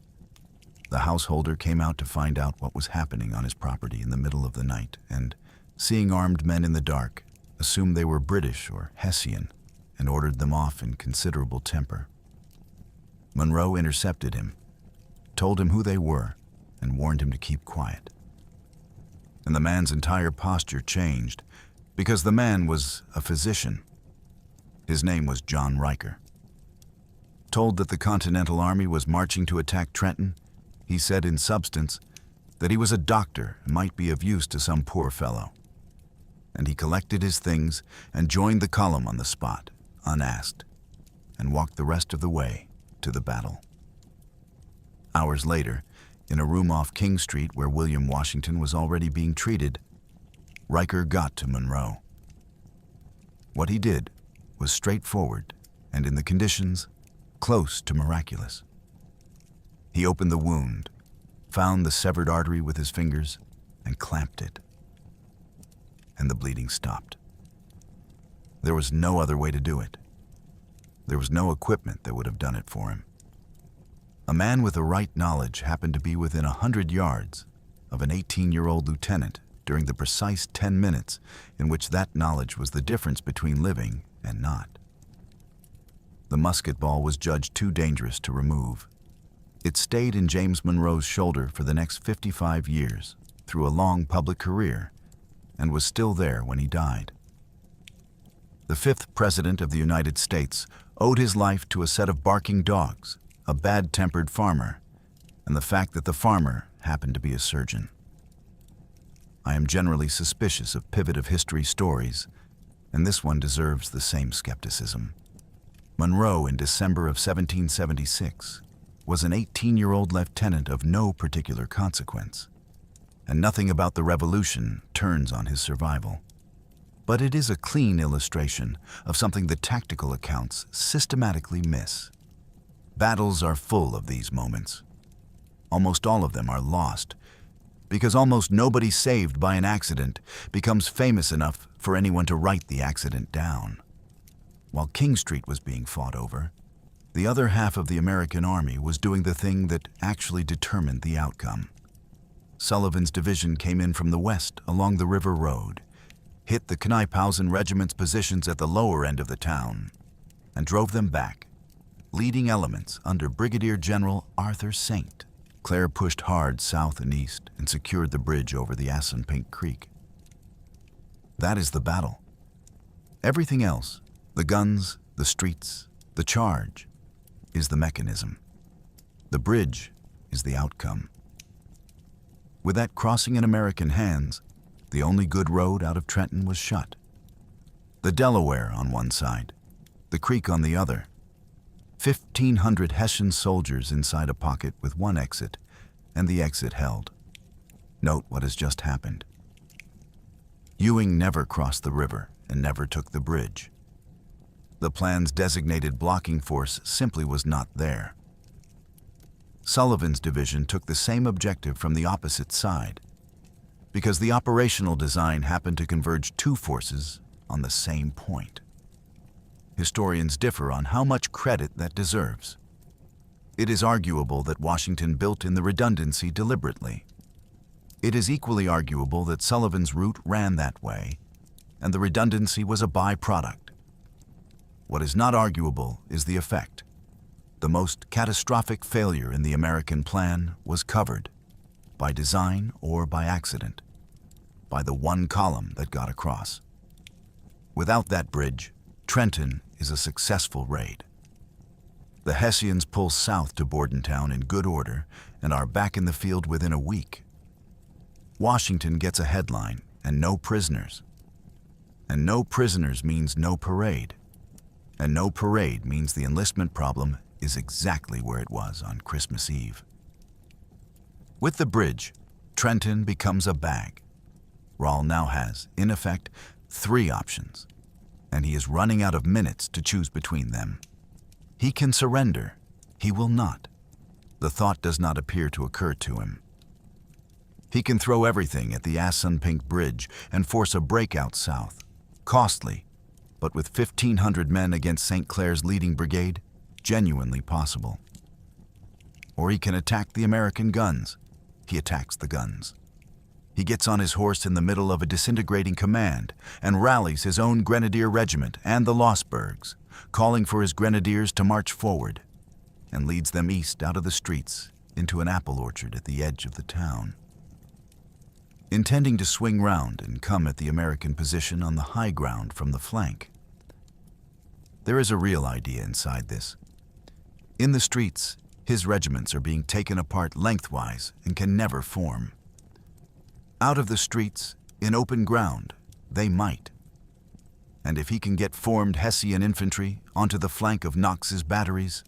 The householder came out to find out what was happening on his property in the middle of the night, and, seeing armed men in the dark, assumed they were British or Hessian and ordered them off in considerable temper. Monroe intercepted him, told him who they were, and warned him to keep quiet. And the man's entire posture changed because the man was a physician. His name was John Riker. Told that the Continental Army was marching to attack Trenton, he said in substance that he was a doctor and might be of use to some poor fellow. And he collected his things and joined the column on the spot, unasked, and walked the rest of the way to the battle. Hours later, in a room off King Street where William Washington was already being treated, Riker got to Monroe. What he did was straightforward and, in the conditions, close to miraculous. He opened the wound, found the severed artery with his fingers, and clamped it. And the bleeding stopped. There was no other way to do it. There was no equipment that would have done it for him. A man with the right knowledge happened to be within 100 yards of an 18-year-old lieutenant during the precise 10 minutes in which that knowledge was the difference between living and not. The musket ball was judged too dangerous to remove. It stayed in James Monroe's shoulder for the next 55 years, through a long public career, and was still there when he died. The 5th President of the United States owed his life to a set of barking dogs, a bad-tempered farmer, and the fact that the farmer happened to be a surgeon. I am generally suspicious of pivot of history stories, and this one deserves the same skepticism. Monroe, in December of 1776, was an 18-year-old lieutenant of no particular consequence, and nothing about the Revolution turns on his survival. But it is a clean illustration of something the tactical accounts systematically miss. Battles are full of these moments. Almost all of them are lost, because almost nobody saved by an accident becomes famous enough for anyone to write the accident down. While King Street was being fought over, the other half of the American army was doing the thing that actually determined the outcome. Sullivan's division came in from the west along the river road, hit the Knyphausen regiment's positions at the lower end of the town, and drove them back, leading elements under Brigadier General Arthur Saint. Clare pushed hard south and east and secured the bridge over the Assunpink Creek. That is the battle. Everything else, the guns, the streets, the charge, is the mechanism. The bridge is the outcome. With that crossing in American hands, the only good road out of Trenton was shut. The Delaware on one side, the creek on the other. 1,500 Hessian soldiers inside a pocket with one exit, and the exit held. Note what has just happened. Ewing never crossed the river and never took the bridge. The plan's designated blocking force simply was not there. Sullivan's division took the same objective from the opposite side, because the operational design happened to converge two forces on the same point. Historians differ on how much credit that deserves. It is arguable that Washington built in the redundancy deliberately. It is equally arguable that Sullivan's route ran that way, and the redundancy was a byproduct. What is not arguable is the effect. The most catastrophic failure in the American plan was covered, by design or by accident, by the one column that got across. Without that bridge, Trenton is a successful raid. The Hessians pull south to Bordentown in good order and are back in the field within a week. Washington gets a headline and no prisoners. And no prisoners means no parade. And no parade means the enlistment problem is exactly where it was on Christmas Eve. With the bridge, Trenton becomes a bag. Rahl now has, in effect, 3 options, and he is running out of minutes to choose between them. He can surrender. He will not. The thought does not appear to occur to him. He can throw everything at the Assunpink Bridge and force a breakout south. Costly, but with 1,500 men against St. Clair's leading brigade, genuinely possible. Or he can attack the American guns. He attacks the guns. He gets on his horse in the middle of a disintegrating command and rallies his own grenadier regiment and the Losbergs, calling for his grenadiers to march forward, and leads them east out of the streets into an apple orchard at the edge of the town. Intending to swing round and come at the American position on the high ground from the flank. There is a real idea inside this. In the streets, his regiments are being taken apart lengthwise and can never form. Out of the streets, in open ground, they might. And if he can get formed Hessian infantry onto the flank of Knox's batteries,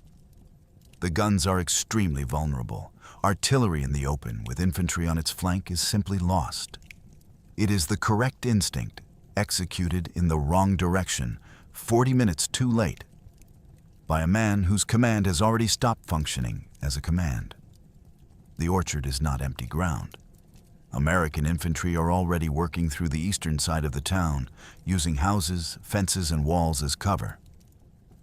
the guns are extremely vulnerable. Artillery in the open with infantry on its flank is simply lost. It is the correct instinct, executed in the wrong direction, 40 minutes too late, by a man whose command has already stopped functioning as a command. The orchard is not empty ground. American infantry are already working through the eastern side of the town, using houses, fences, and walls as cover.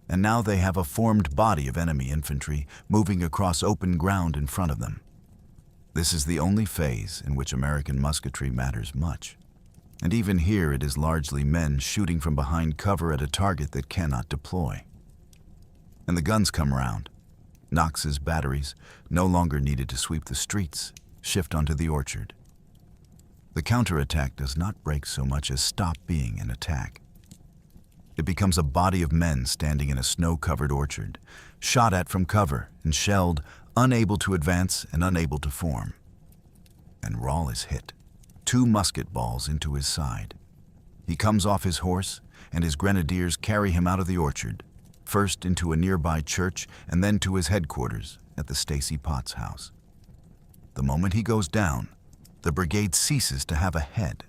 and now they have a formed body of enemy infantry moving across open ground in front of them. This is the only phase in which American musketry matters much, and even here it is largely men shooting from behind cover at a target that cannot deploy. And the guns come around. Knox's batteries, no longer needed to sweep the streets, shift onto the orchard. The counterattack does not break so much as stop being an attack. It becomes a body of men standing in a snow-covered orchard, shot at from cover and shelled, unable to advance and unable to form. And Rall is hit, 2 musket balls into his side. He comes off his horse, and his grenadiers carry him out of the orchard, first into a nearby church and then to his headquarters at the Stacy Potts house. The moment he goes down, the brigade ceases to have a head.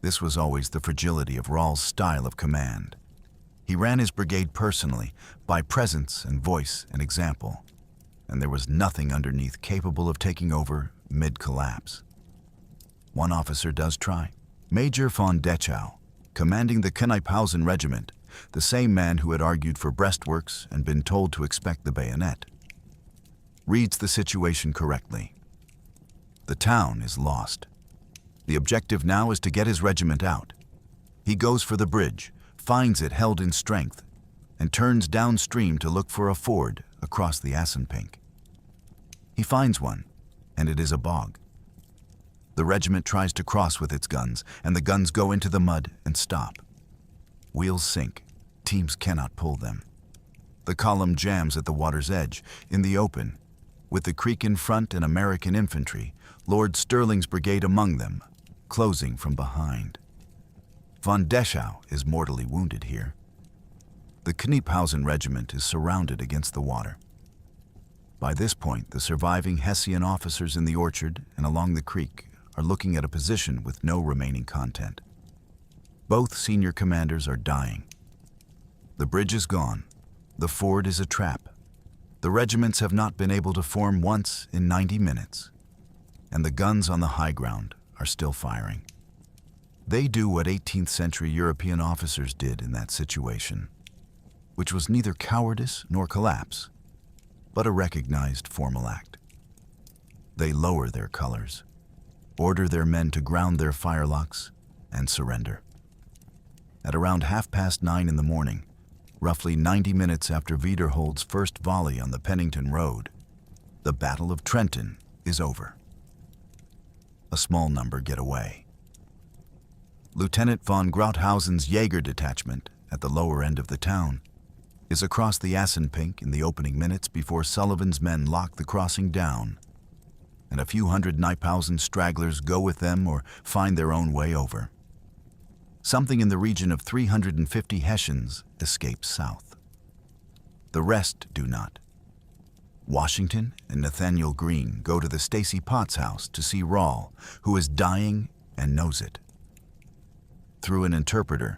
This was always the fragility of Rall's style of command. He ran his brigade personally, by presence and voice and example, and there was nothing underneath capable of taking over mid-collapse. One officer does try. Major von Dechow, commanding the Kniphausen Regiment, the same man who had argued for breastworks and been told to expect the bayonet, reads the situation correctly. The town is lost. The objective now is to get his regiment out. He goes for the bridge, finds it held in strength, and turns downstream to look for a ford across the Assunpink. He finds one, and it is a bog. The regiment tries to cross with its guns, and the guns go into the mud and stop. Wheels sink. Teams cannot pull them. The column jams at the water's edge, in the open, with the creek in front and American infantry, Lord Stirling's brigade among them, closing from behind. Von Dechow is mortally wounded here. The Kniphausen regiment is surrounded against the water. By this point, the surviving Hessian officers in the orchard and along the creek are looking at a position with no remaining content. Both senior commanders are dying. The bridge is gone. The ford is a trap. The regiments have not been able to form once in 90 minutes. And the guns on the high ground are still firing. They do what 18th century European officers did in that situation, which was neither cowardice nor collapse, but a recognized formal act. They lower their colors, order their men to ground their firelocks, and surrender. At around 9:30 in the morning, roughly 90 minutes after Wiederhold's first volley on the Pennington Road, the Battle of Trenton is over. A small number get away. Lieutenant von Grauthausen's Jaeger detachment, at the lower end of the town, is across the Assunpink in the opening minutes before Sullivan's men lock the crossing down, and a few hundred Kniphausen stragglers go with them or find their own way over. Something in the region of 350 Hessians escape south. The rest do not. Washington and Nathaniel Greene go to the Stacy Potts house to see Rall, who is dying and knows it. Through an interpreter,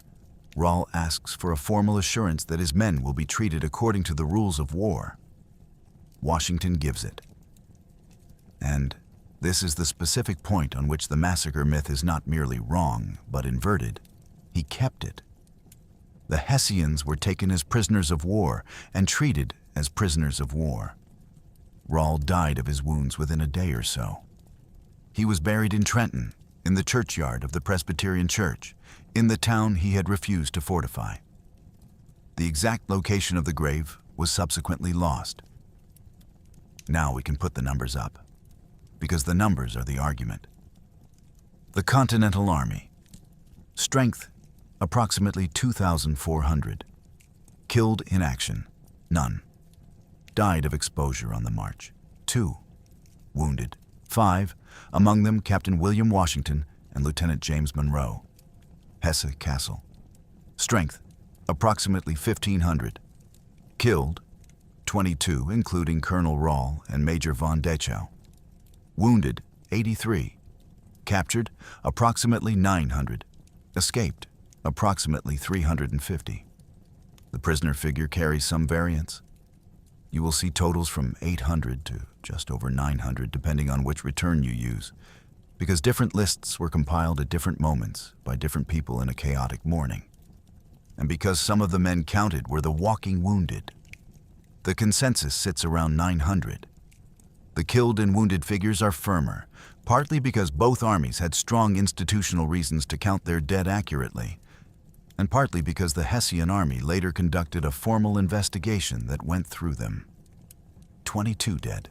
Rall asks for a formal assurance that his men will be treated according to the rules of war. Washington gives it. And this is the specific point on which the massacre myth is not merely wrong, but inverted. He kept it. The Hessians were taken as prisoners of war and treated as prisoners of war. Rall died of his wounds within a day or so. He was buried in Trenton, in the churchyard of the Presbyterian Church, in the town he had refused to fortify. The exact location of the grave was subsequently lost. Now we can put the numbers up, because the numbers are the argument. The Continental Army. Strength, approximately 2,400. Killed in action, none. Died of exposure on the march, 2. Wounded, 5, among them Captain William Washington and Lieutenant James Monroe. Hesse Castle. Strength, approximately 1,500. Killed, 22, including Colonel Rall and Major von Dechow. Wounded, 83. Captured, approximately 900. Escaped, approximately 350. The prisoner figure carries some variance. You will see totals from 800 to just over 900, depending on which return you use, because different lists were compiled at different moments by different people in a chaotic morning. and because some of the men counted were the walking wounded. The consensus sits around 900. The killed and wounded figures are firmer, partly because both armies had strong institutional reasons to count their dead accurately, and partly because the Hessian army later conducted a formal investigation that went through them. 22 dead.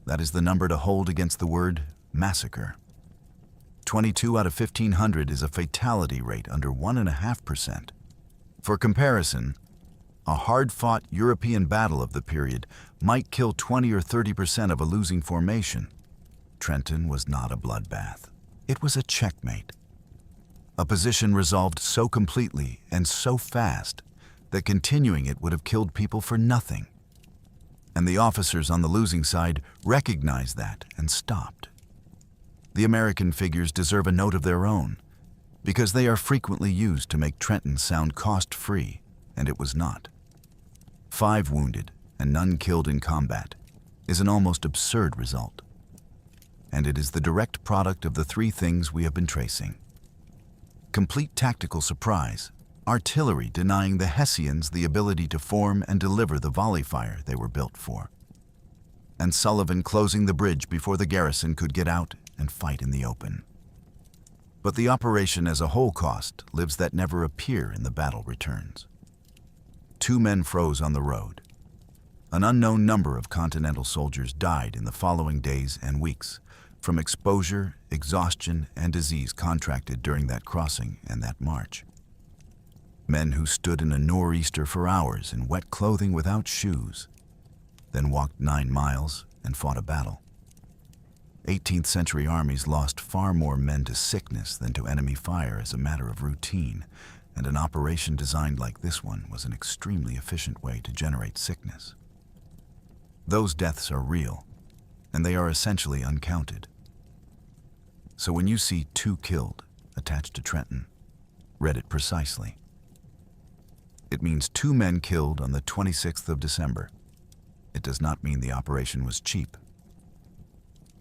That is the number to hold against the word massacre. 22 out of 1,500 is a fatality rate under 1.5%. For comparison, a hard-fought European battle of the period might kill 20 or 30% of a losing formation. Trenton was not a bloodbath. It was a checkmate. A position resolved so completely and so fast that continuing it would have killed people for nothing. And the officers on the losing side recognized that and stopped. The American figures deserve a note of their own, because they are frequently used to make Trenton sound cost-free, and it was not. 5 wounded and none killed in combat is an almost absurd result. And it is the direct product of the 3 things we have been tracing. Complete tactical surprise, artillery denying the Hessians the ability to form and deliver the volley fire they were built for, and Sullivan closing the bridge before the garrison could get out and fight in the open. But the operation as a whole cost lives that never appear in the battle returns. 2 men froze on the road. An unknown number of Continental soldiers died in the following days and weeks from exposure, exhaustion, and disease contracted during that crossing and that march. Men who stood in a nor'easter for hours in wet clothing without shoes, then walked 9 miles and fought a battle. 18th century armies lost far more men to sickness than to enemy fire as a matter of routine, and an operation designed like this one was an extremely efficient way to generate sickness. Those deaths are real, and they are essentially uncounted. So when you see 2 killed attached to Trenton, read it precisely. It means 2 men killed on the 26th of December. It does not mean the operation was cheap.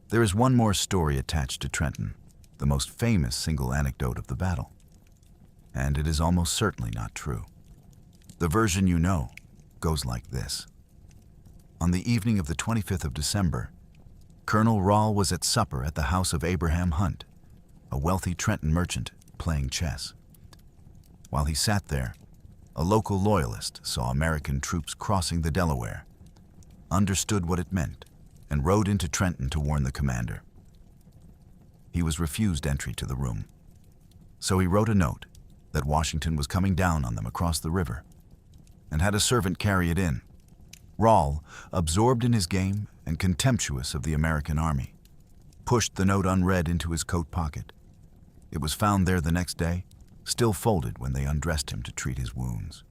There is one more story attached to Trenton, the most famous single anecdote of the battle. And it is almost certainly not true. The version you know goes like this. On the evening of the 25th of December, Colonel Rall was at supper at the house of Abraham Hunt, a wealthy Trenton merchant, playing chess. While he sat there, a local loyalist saw American troops crossing the Delaware, understood what it meant, and rode into Trenton to warn the commander. He was refused entry to the room, so he wrote a note that Washington was coming down on them across the river, and had a servant carry it in. Rall, absorbed in his game and contemptuous of the American army, pushed the note unread into his coat pocket. It was found there the next day, still folded when they undressed him to treat his wounds.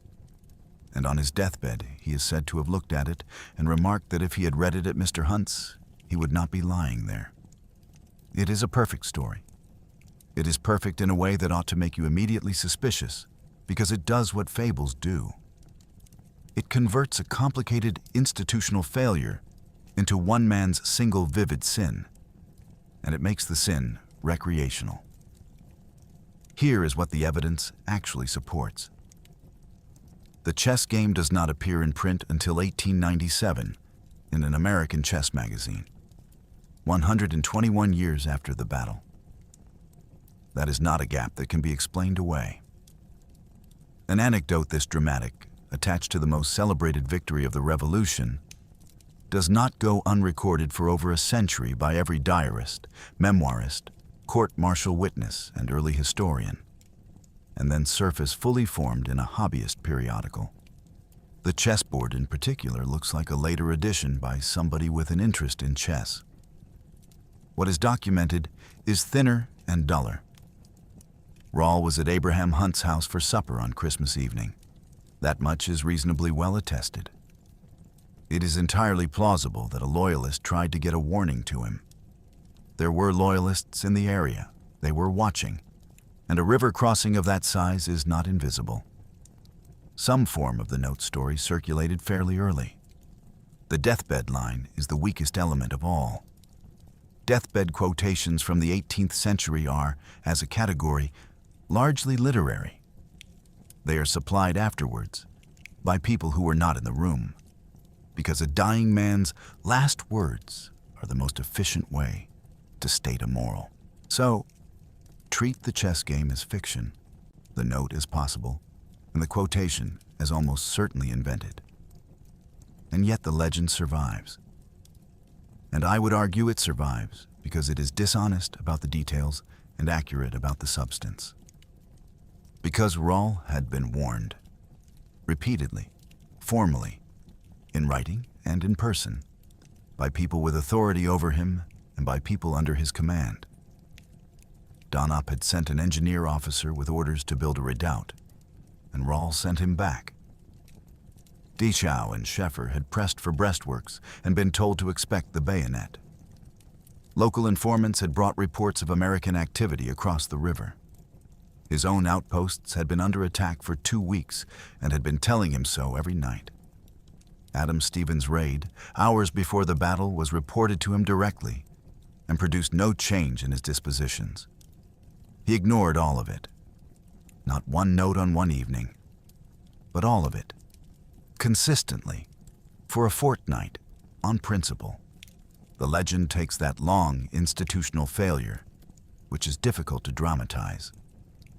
And on his deathbed, he is said to have looked at it and remarked that if he had read it at Mr. Hunt's, he would not be lying there. It is a perfect story. It is perfect in a way that ought to make you immediately suspicious, because it does what fables do. It converts a complicated institutional failure into one man's single vivid sin, and it makes the sin recreational. Here is what the evidence actually supports. The chess game does not appear in print until 1897 in an American chess magazine, 121 years after the battle. That is not a gap that can be explained away. An anecdote this dramatic, attached to the most celebrated victory of the Revolution, does not go unrecorded for over a century by every diarist, memoirist, court-martial witness, and early historian, and then surface fully formed in a hobbyist periodical. The chessboard in particular looks like a later addition by somebody with an interest in chess. What is documented is thinner and duller. Rall was at Abraham Hunt's house for supper on Christmas evening. That much is reasonably well attested. It is entirely plausible that a loyalist tried to get a warning to him. There were loyalists in the area. They were watching, and a river crossing of that size is not invisible. Some form of the note story circulated fairly early. The deathbed line is the weakest element of all. Deathbed quotations from the 18th century are, as a category, largely literary. They are supplied afterwards by people who were not in the room, because a dying man's last words are the most efficient way to state a moral. So, treat the chess game as fiction, the note as possible, and the quotation as almost certainly invented. And yet the legend survives. And I would argue it survives because it is dishonest about the details and accurate about the substance. Because Rall had been warned, repeatedly, formally, in writing and in person, by people with authority over him and by people under his command. Donop had sent an engineer officer with orders to build a redoubt, and Rall sent him back. Deschaux and Scheffer had pressed for breastworks and been told to expect the bayonet. Local informants had brought reports of American activity across the river. His own outposts had been under attack for 2 weeks and had been telling him so every night. Adam Stevens' raid, hours before the battle, was reported to him directly and produced no change in his dispositions. He ignored all of it. Not one note on one evening, but all of it, consistently, for a fortnight, on principle. The legend takes that long institutional failure, which is difficult to dramatize,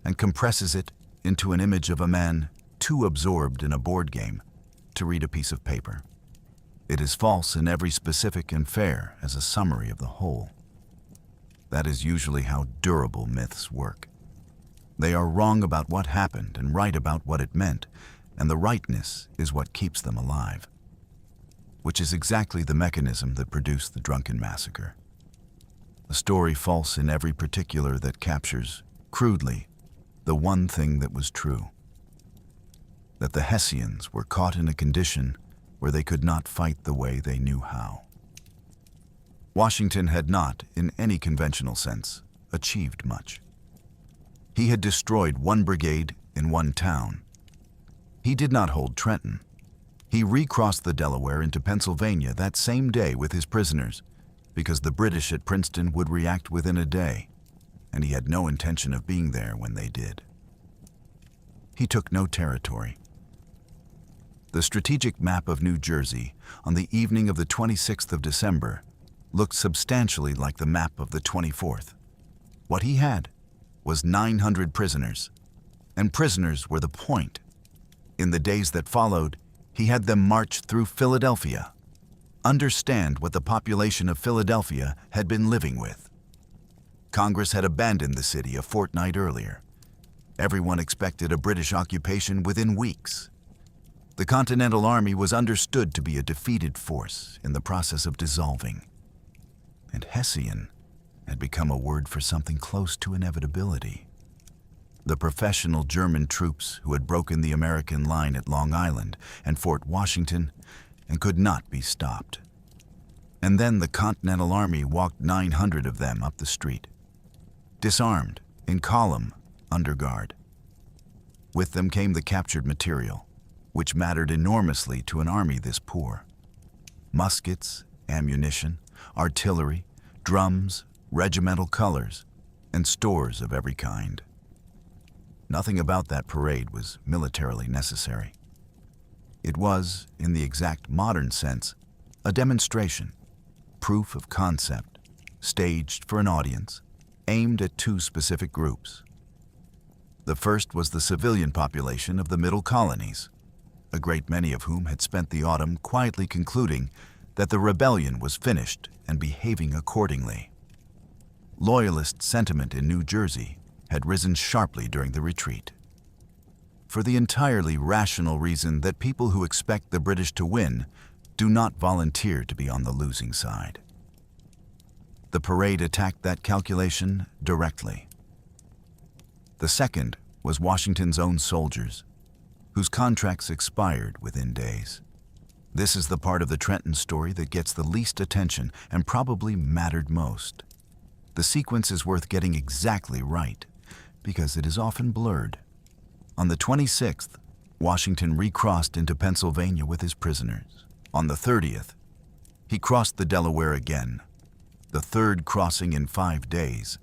and compresses it into an image of a man too absorbed in a board game to read a piece of paper. It is false in every specific and fair as a summary of the whole. That is usually how durable myths work. They are wrong about what happened and right about what it meant, and the rightness is what keeps them alive, which is exactly the mechanism that produced the drunken massacre. A story false in every particular that captures, crudely, the one thing that was true: that the Hessians were caught in a condition where they could not fight the way they knew how. Washington had not, in any conventional sense, achieved much. He had destroyed one brigade in one town. He did not hold Trenton. He recrossed the Delaware into Pennsylvania that same day with his prisoners, because the British at Princeton would react within a day, and he had no intention of being there when they did. He took no territory. The strategic map of New Jersey on the evening of the 26th of December looked substantially like the map of the 24th. What he had was 900 prisoners, and prisoners were the point. In the days that followed, he had them march through Philadelphia. Understand what the population of Philadelphia had been living with. Congress had abandoned the city a fortnight earlier. Everyone expected a British occupation within weeks. The Continental Army was understood to be a defeated force in the process of dissolving. And Hessian had become a word for something close to inevitability. The professional German troops who had broken the American line at Long Island and Fort Washington and could not be stopped. And then the Continental Army walked 900 of them up the street, disarmed, in column, under guard. With them came the captured material, which mattered enormously to an army this poor. Muskets, ammunition, artillery, drums, regimental colors, and stores of every kind. Nothing about that parade was militarily necessary. It was, in the exact modern sense, a demonstration, proof of concept, staged for an audience, aimed at 2 specific groups. The first was the civilian population of the Middle Colonies, a great many of whom had spent the autumn quietly concluding that the rebellion was finished and behaving accordingly. Loyalist sentiment in New Jersey had risen sharply during the retreat, for the entirely rational reason that people who expect the British to win do not volunteer to be on the losing side. The parade attacked that calculation directly. The second was Washington's own soldiers, whose contracts expired within days. This is the part of the Trenton story that gets the least attention and probably mattered most. The sequence is worth getting exactly right, because it is often blurred. On the 26th, Washington recrossed into Pennsylvania with his prisoners. On the 30th, he crossed the Delaware again, the 3rd crossing in 5 days,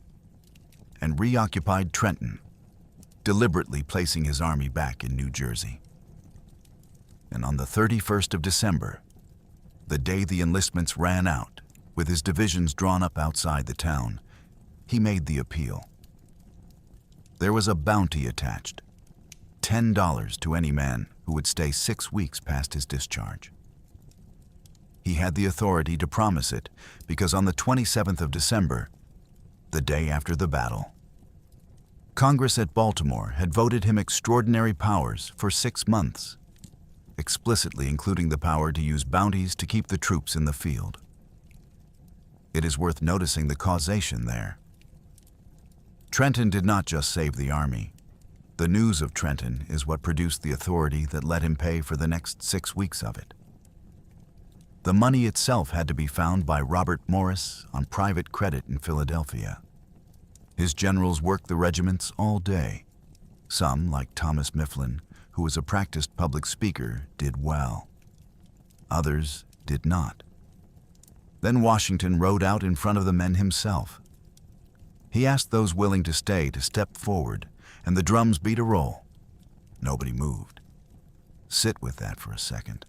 and reoccupied Trenton. deliberately placing his army back in New Jersey. And on the 31st of December, the day the enlistments ran out, with his divisions drawn up outside the town, he made the appeal. There was a bounty attached, $10 to any man who would stay 6 weeks past his discharge. He had the authority to promise it because on the 27th of December, the day after the battle, Congress at Baltimore had voted him extraordinary powers for 6 months, explicitly including the power to use bounties to keep the troops in the field. It is worth noticing the causation there. Trenton did not just save the army. The news of Trenton is what produced the authority that let him pay for the next 6 weeks of it. The money itself had to be found by Robert Morris on private credit in Philadelphia. His generals worked the regiments all day. Some, like Thomas Mifflin, who was a practiced public speaker, did well. Others did not. Then Washington rode out in front of the men himself. He asked those willing to stay to step forward, and the drums beat a roll. Nobody moved. Sit with that for a second.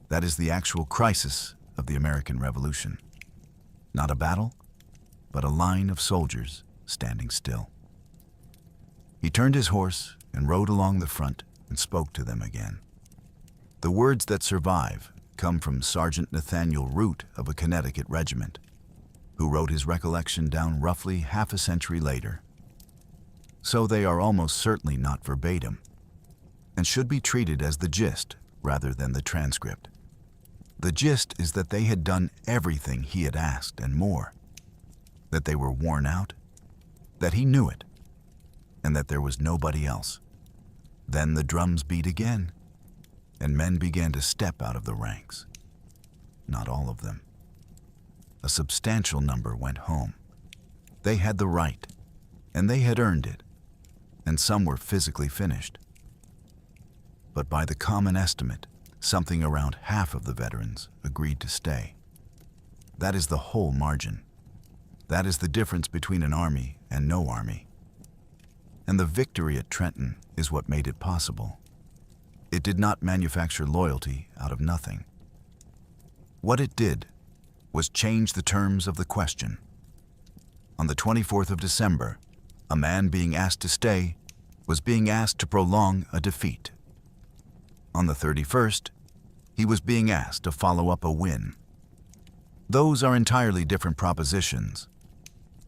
That is the actual crisis of the American Revolution. Not a battle, but a line of soldiers standing still. He turned his horse and rode along the front and spoke to them again. The words that survive come from Sergeant Nathaniel Root of a Connecticut regiment, who wrote his recollection down roughly half a century later. So they are almost certainly not verbatim, and should be treated as the gist rather than the transcript. The gist is that they had done everything he had asked and more, that they were worn out, that he knew it, and that there was nobody else. Then the drums beat again, and men began to step out of the ranks. Not all of them. A substantial number went home. They had the right, and they had earned it, and some were physically finished. But by the common estimate, something around half of the veterans agreed to stay. That is the whole margin. That is the difference between an army and no army. And the victory at Trenton is what made it possible. It did not manufacture loyalty out of nothing. What it did was change the terms of the question. On the 24th of December, a man being asked to stay was being asked to prolong a defeat. On the 31st, he was being asked to follow up a win. Those are entirely different propositions,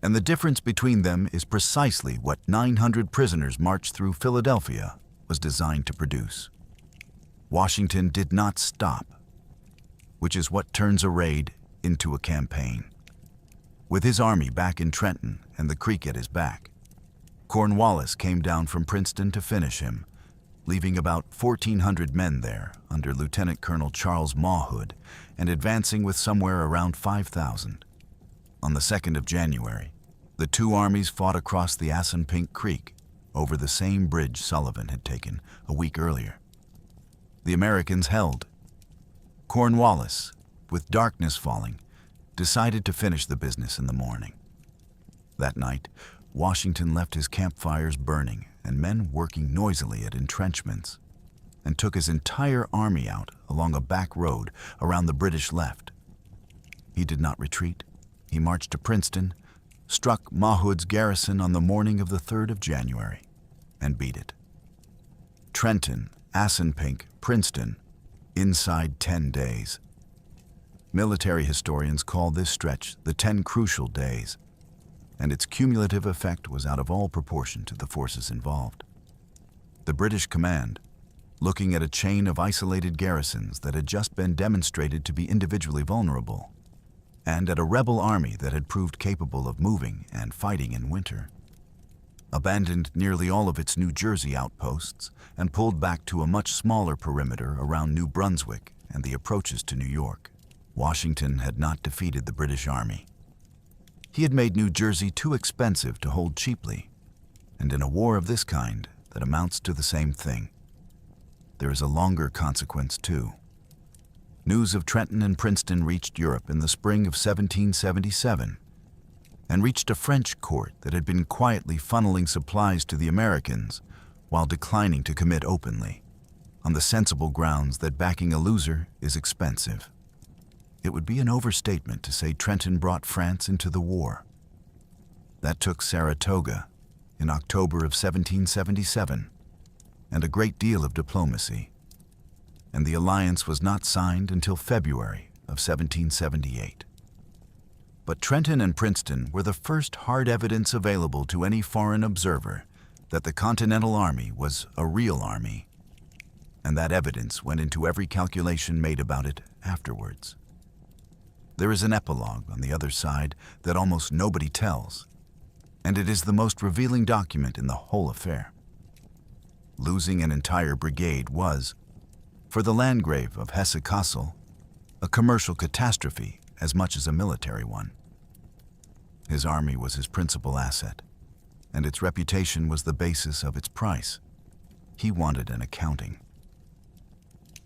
and the difference between them is precisely what 900 prisoners marched through Philadelphia was designed to produce. Washington did not stop, which is what turns a raid into a campaign. With his army back in Trenton and the creek at his back, Cornwallis came down from Princeton to finish him, leaving about 1,400 men there under Lieutenant Colonel Charles Mawhood and advancing with somewhere around 5,000. On the 2nd of January, the two armies fought across the Assunpink Creek over the same bridge Sullivan had taken a week earlier. The Americans held. Cornwallis, with darkness falling, decided to finish the business in the morning. That night, Washington left his campfires burning and men working noisily at entrenchments, and took his entire army out along a back road around the British left. He did not retreat. He marched to Princeton, struck Mawhood's garrison on the morning of the 3rd of January, and beat it. Trenton, Assunpink, Princeton, inside 10 days. Military historians call this stretch the 10 crucial days, and its cumulative effect was out of all proportion to the forces involved. The British command, looking at a chain of isolated garrisons that had just been demonstrated to be individually vulnerable, and at a rebel army that had proved capable of moving and fighting in winter, abandoned nearly all of its New Jersey outposts and pulled back to a much smaller perimeter around New Brunswick and the approaches to New York. Washington had not defeated the British army. He had made New Jersey too expensive to hold cheaply, and in a war of this kind that amounts to the same thing, there is a longer consequence too. News of Trenton and Princeton reached Europe in the spring of 1777, and reached a French court that had been quietly funneling supplies to the Americans while declining to commit openly, on the sensible grounds that backing a loser is expensive. It would be an overstatement to say Trenton brought France into the war. That took Saratoga in October of 1777, and a great deal of diplomacy, and the alliance was not signed until February of 1778. But Trenton and Princeton were the first hard evidence available to any foreign observer that the Continental Army was a real army, and that evidence went into every calculation made about it afterwards. There is an epilogue on the other side that almost nobody tells, and it is the most revealing document in the whole affair. Losing an entire brigade was, for the Landgrave of Hesse-Kassel, a commercial catastrophe as much as a military one. His army was his principal asset, and its reputation was the basis of its price. He wanted an accounting.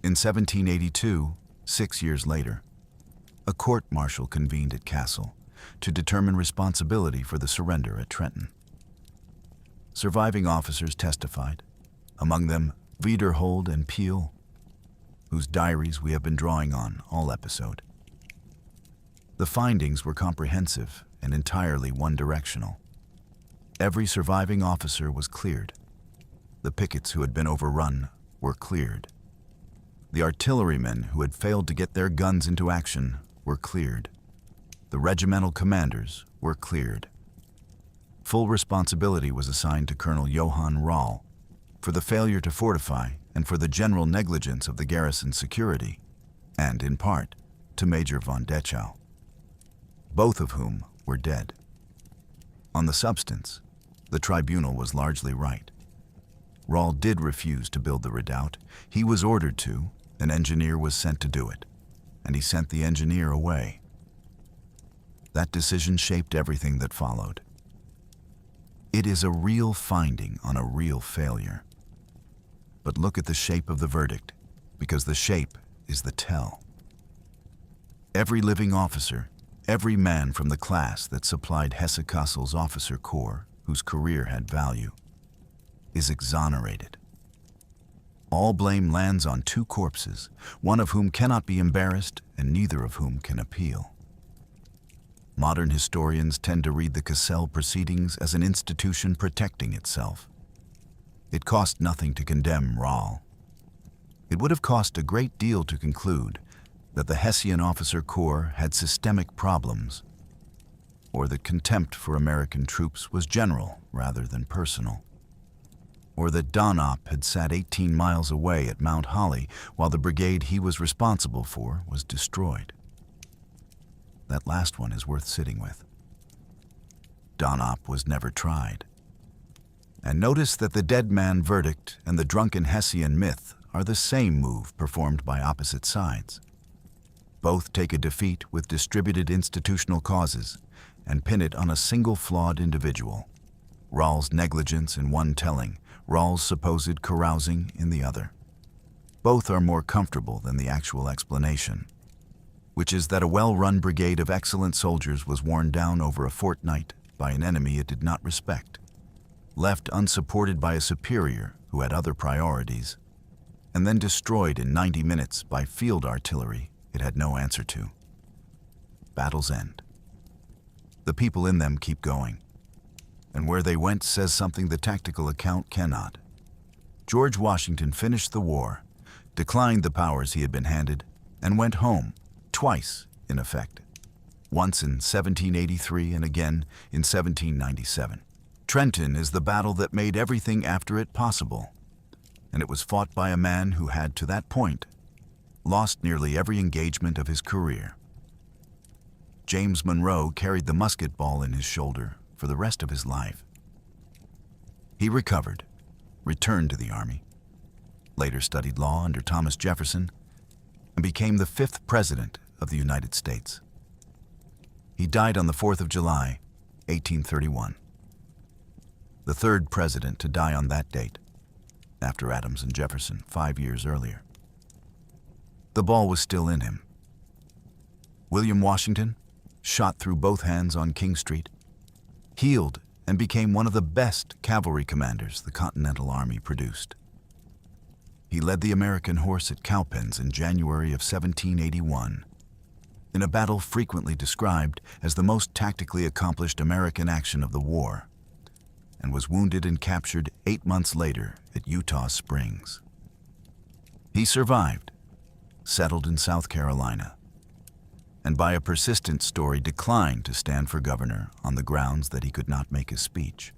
In 1782, 6 years later, a court-martial convened at Kassel to determine responsibility for the surrender at Trenton. Surviving officers testified, among them Wiederhold and Peel, whose diaries we have been drawing on all episode. The findings were comprehensive and entirely one-directional. Every surviving officer was cleared. The pickets who had been overrun were cleared. The artillerymen who had failed to get their guns into action were cleared. The regimental commanders were cleared. Full responsibility was assigned to Colonel Johann Rall for the failure to fortify and for the general negligence of the garrison's security, and, in part, to Major von Dechau, both of whom were dead. On the substance, the tribunal was largely right. Rall did refuse to build the redoubt. He was ordered to. An engineer was sent to do it, and he sent the engineer away. That decision shaped everything that followed. It is a real finding on a real failure. But look at the shape of the verdict, because the shape is the tell. Every living officer, every man from the class that supplied Hesse-Kassel's officer corps, whose career had value, is exonerated. All blame lands on two corpses, one of whom cannot be embarrassed and neither of whom can appeal. Modern historians tend to read the Kassel proceedings as an institution protecting itself. It cost nothing to condemn Rall. It would have cost a great deal to conclude that the Hessian officer corps had systemic problems, or that contempt for American troops was general rather than personal, or that Donop had sat 18 miles away at Mount Holly while the brigade he was responsible for was destroyed. That last one is worth sitting with. Donop was never tried. And notice that the dead man verdict and the drunken Hessian myth are the same move performed by opposite sides. Both take a defeat with distributed institutional causes and pin it on a single flawed individual. Rall's negligence in one telling, Rall's supposed carousing in the other. Both are more comfortable than the actual explanation, which is that a well-run brigade of excellent soldiers was worn down over a fortnight by an enemy it did not respect, left unsupported by a superior who had other priorities, and then destroyed in 90 minutes by field artillery it had no answer to. Battles end. The people in them keep going, and where they went says something the tactical account cannot. George Washington finished the war, declined the powers he had been handed, and went home, twice in effect, once in 1783 and again in 1797. Trenton is the battle that made everything after it possible, and it was fought by a man who had, to that point, lost nearly every engagement of his career. James Monroe carried the musket ball in his shoulder for the rest of his life. He recovered, returned to the Army, later studied law under Thomas Jefferson, and became the 5th President of the United States. He died on the 4th of July, 1831. The 3rd president to die on that date, after Adams and Jefferson 5 years earlier. The ball was still in him. William Washington, shot through both hands on King Street, healed, and became one of the best cavalry commanders the Continental Army produced. He led the American horse at Cowpens in January of 1781, in a battle frequently described as the most tactically accomplished American action of the war, and was wounded and captured 8 months later at Eutaw Springs. He survived, settled in South Carolina, and by a persistent story declined to stand for governor on the grounds that he could not make a speech,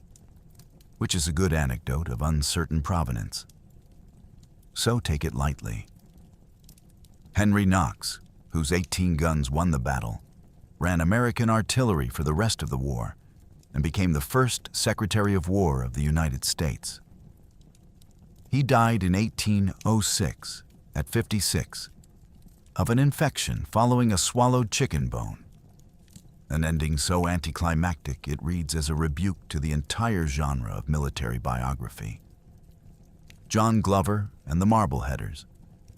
which is a good anecdote of uncertain provenance. So take it lightly. Henry Knox, whose 18 guns won the battle, ran American artillery for the rest of the war and became the first Secretary of War of the United States. He died in 1806 at 56 of an infection following a swallowed chicken bone, an ending so anticlimactic it reads as a rebuke to the entire genre of military biography. John Glover and the Marbleheaders,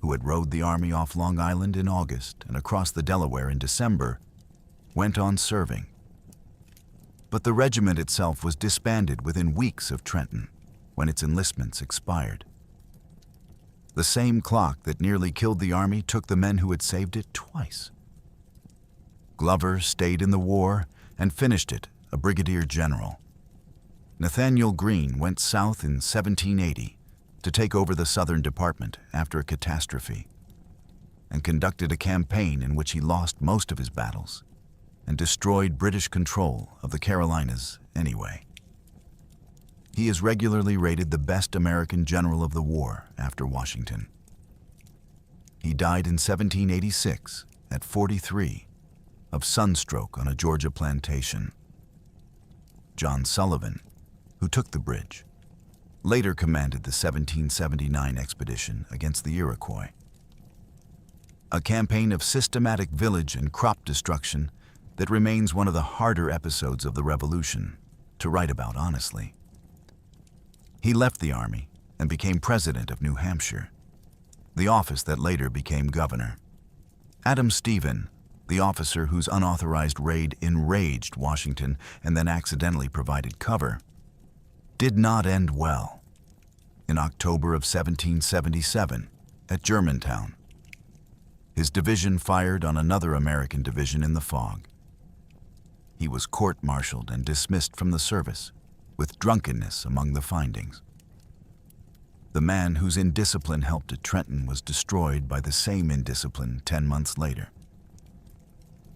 who had rode the Army off Long Island in August and across the Delaware in December, went on serving. But the regiment itself was disbanded within weeks of Trenton, when its enlistments expired. The same clock that nearly killed the Army took the men who had saved it twice. Glover stayed in the war and finished it a brigadier general. Nathaniel Greene went south in 1780 to take over the Southern Department after a catastrophe, and conducted a campaign in which he lost most of his battles and destroyed British control of the Carolinas anyway. He is regularly rated the best American general of the war after Washington. He died in 1786 at 43 of sunstroke on a Georgia plantation. John Sullivan, who took the bridge, later commanded the 1779 expedition against the Iroquois. A campaign of systematic village and crop destruction that remains one of the harder episodes of the Revolution to write about honestly. He left the Army and became president of New Hampshire, the office that later became governor. Adam Stephen, the officer whose unauthorized raid enraged Washington and then accidentally provided cover, did not end well. In October of 1777, at Germantown, his division fired on another American division in the fog. He was court-martialed and dismissed from the service, with drunkenness among the findings. The man whose indiscipline helped at Trenton was destroyed by the same indiscipline 10 months later.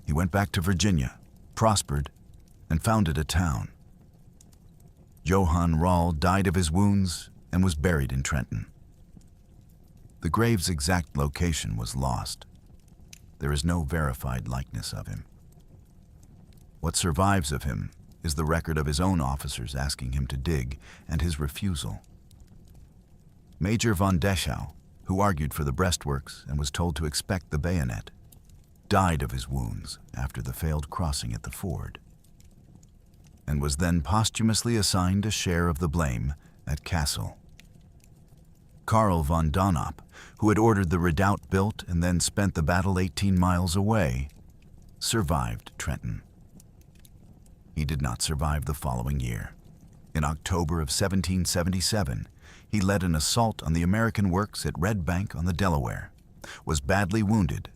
He went back to Virginia, prospered, and founded a town. Johann Rall died of his wounds and was buried in Trenton. The grave's exact location was lost. There is no verified likeness of him. What survives of him is the record of his own officers asking him to dig and his refusal. Major von Deschau, who argued for the breastworks and was told to expect the bayonet, died of his wounds after the failed crossing at the ford, and was then posthumously assigned a share of the blame at Cassel. Karl von Donop, who had ordered the redoubt built and then spent the battle 18 miles away, survived Trenton. He did not survive the following year. In October of 1777, he led an assault on the American works at Red Bank on the Delaware, was badly wounded,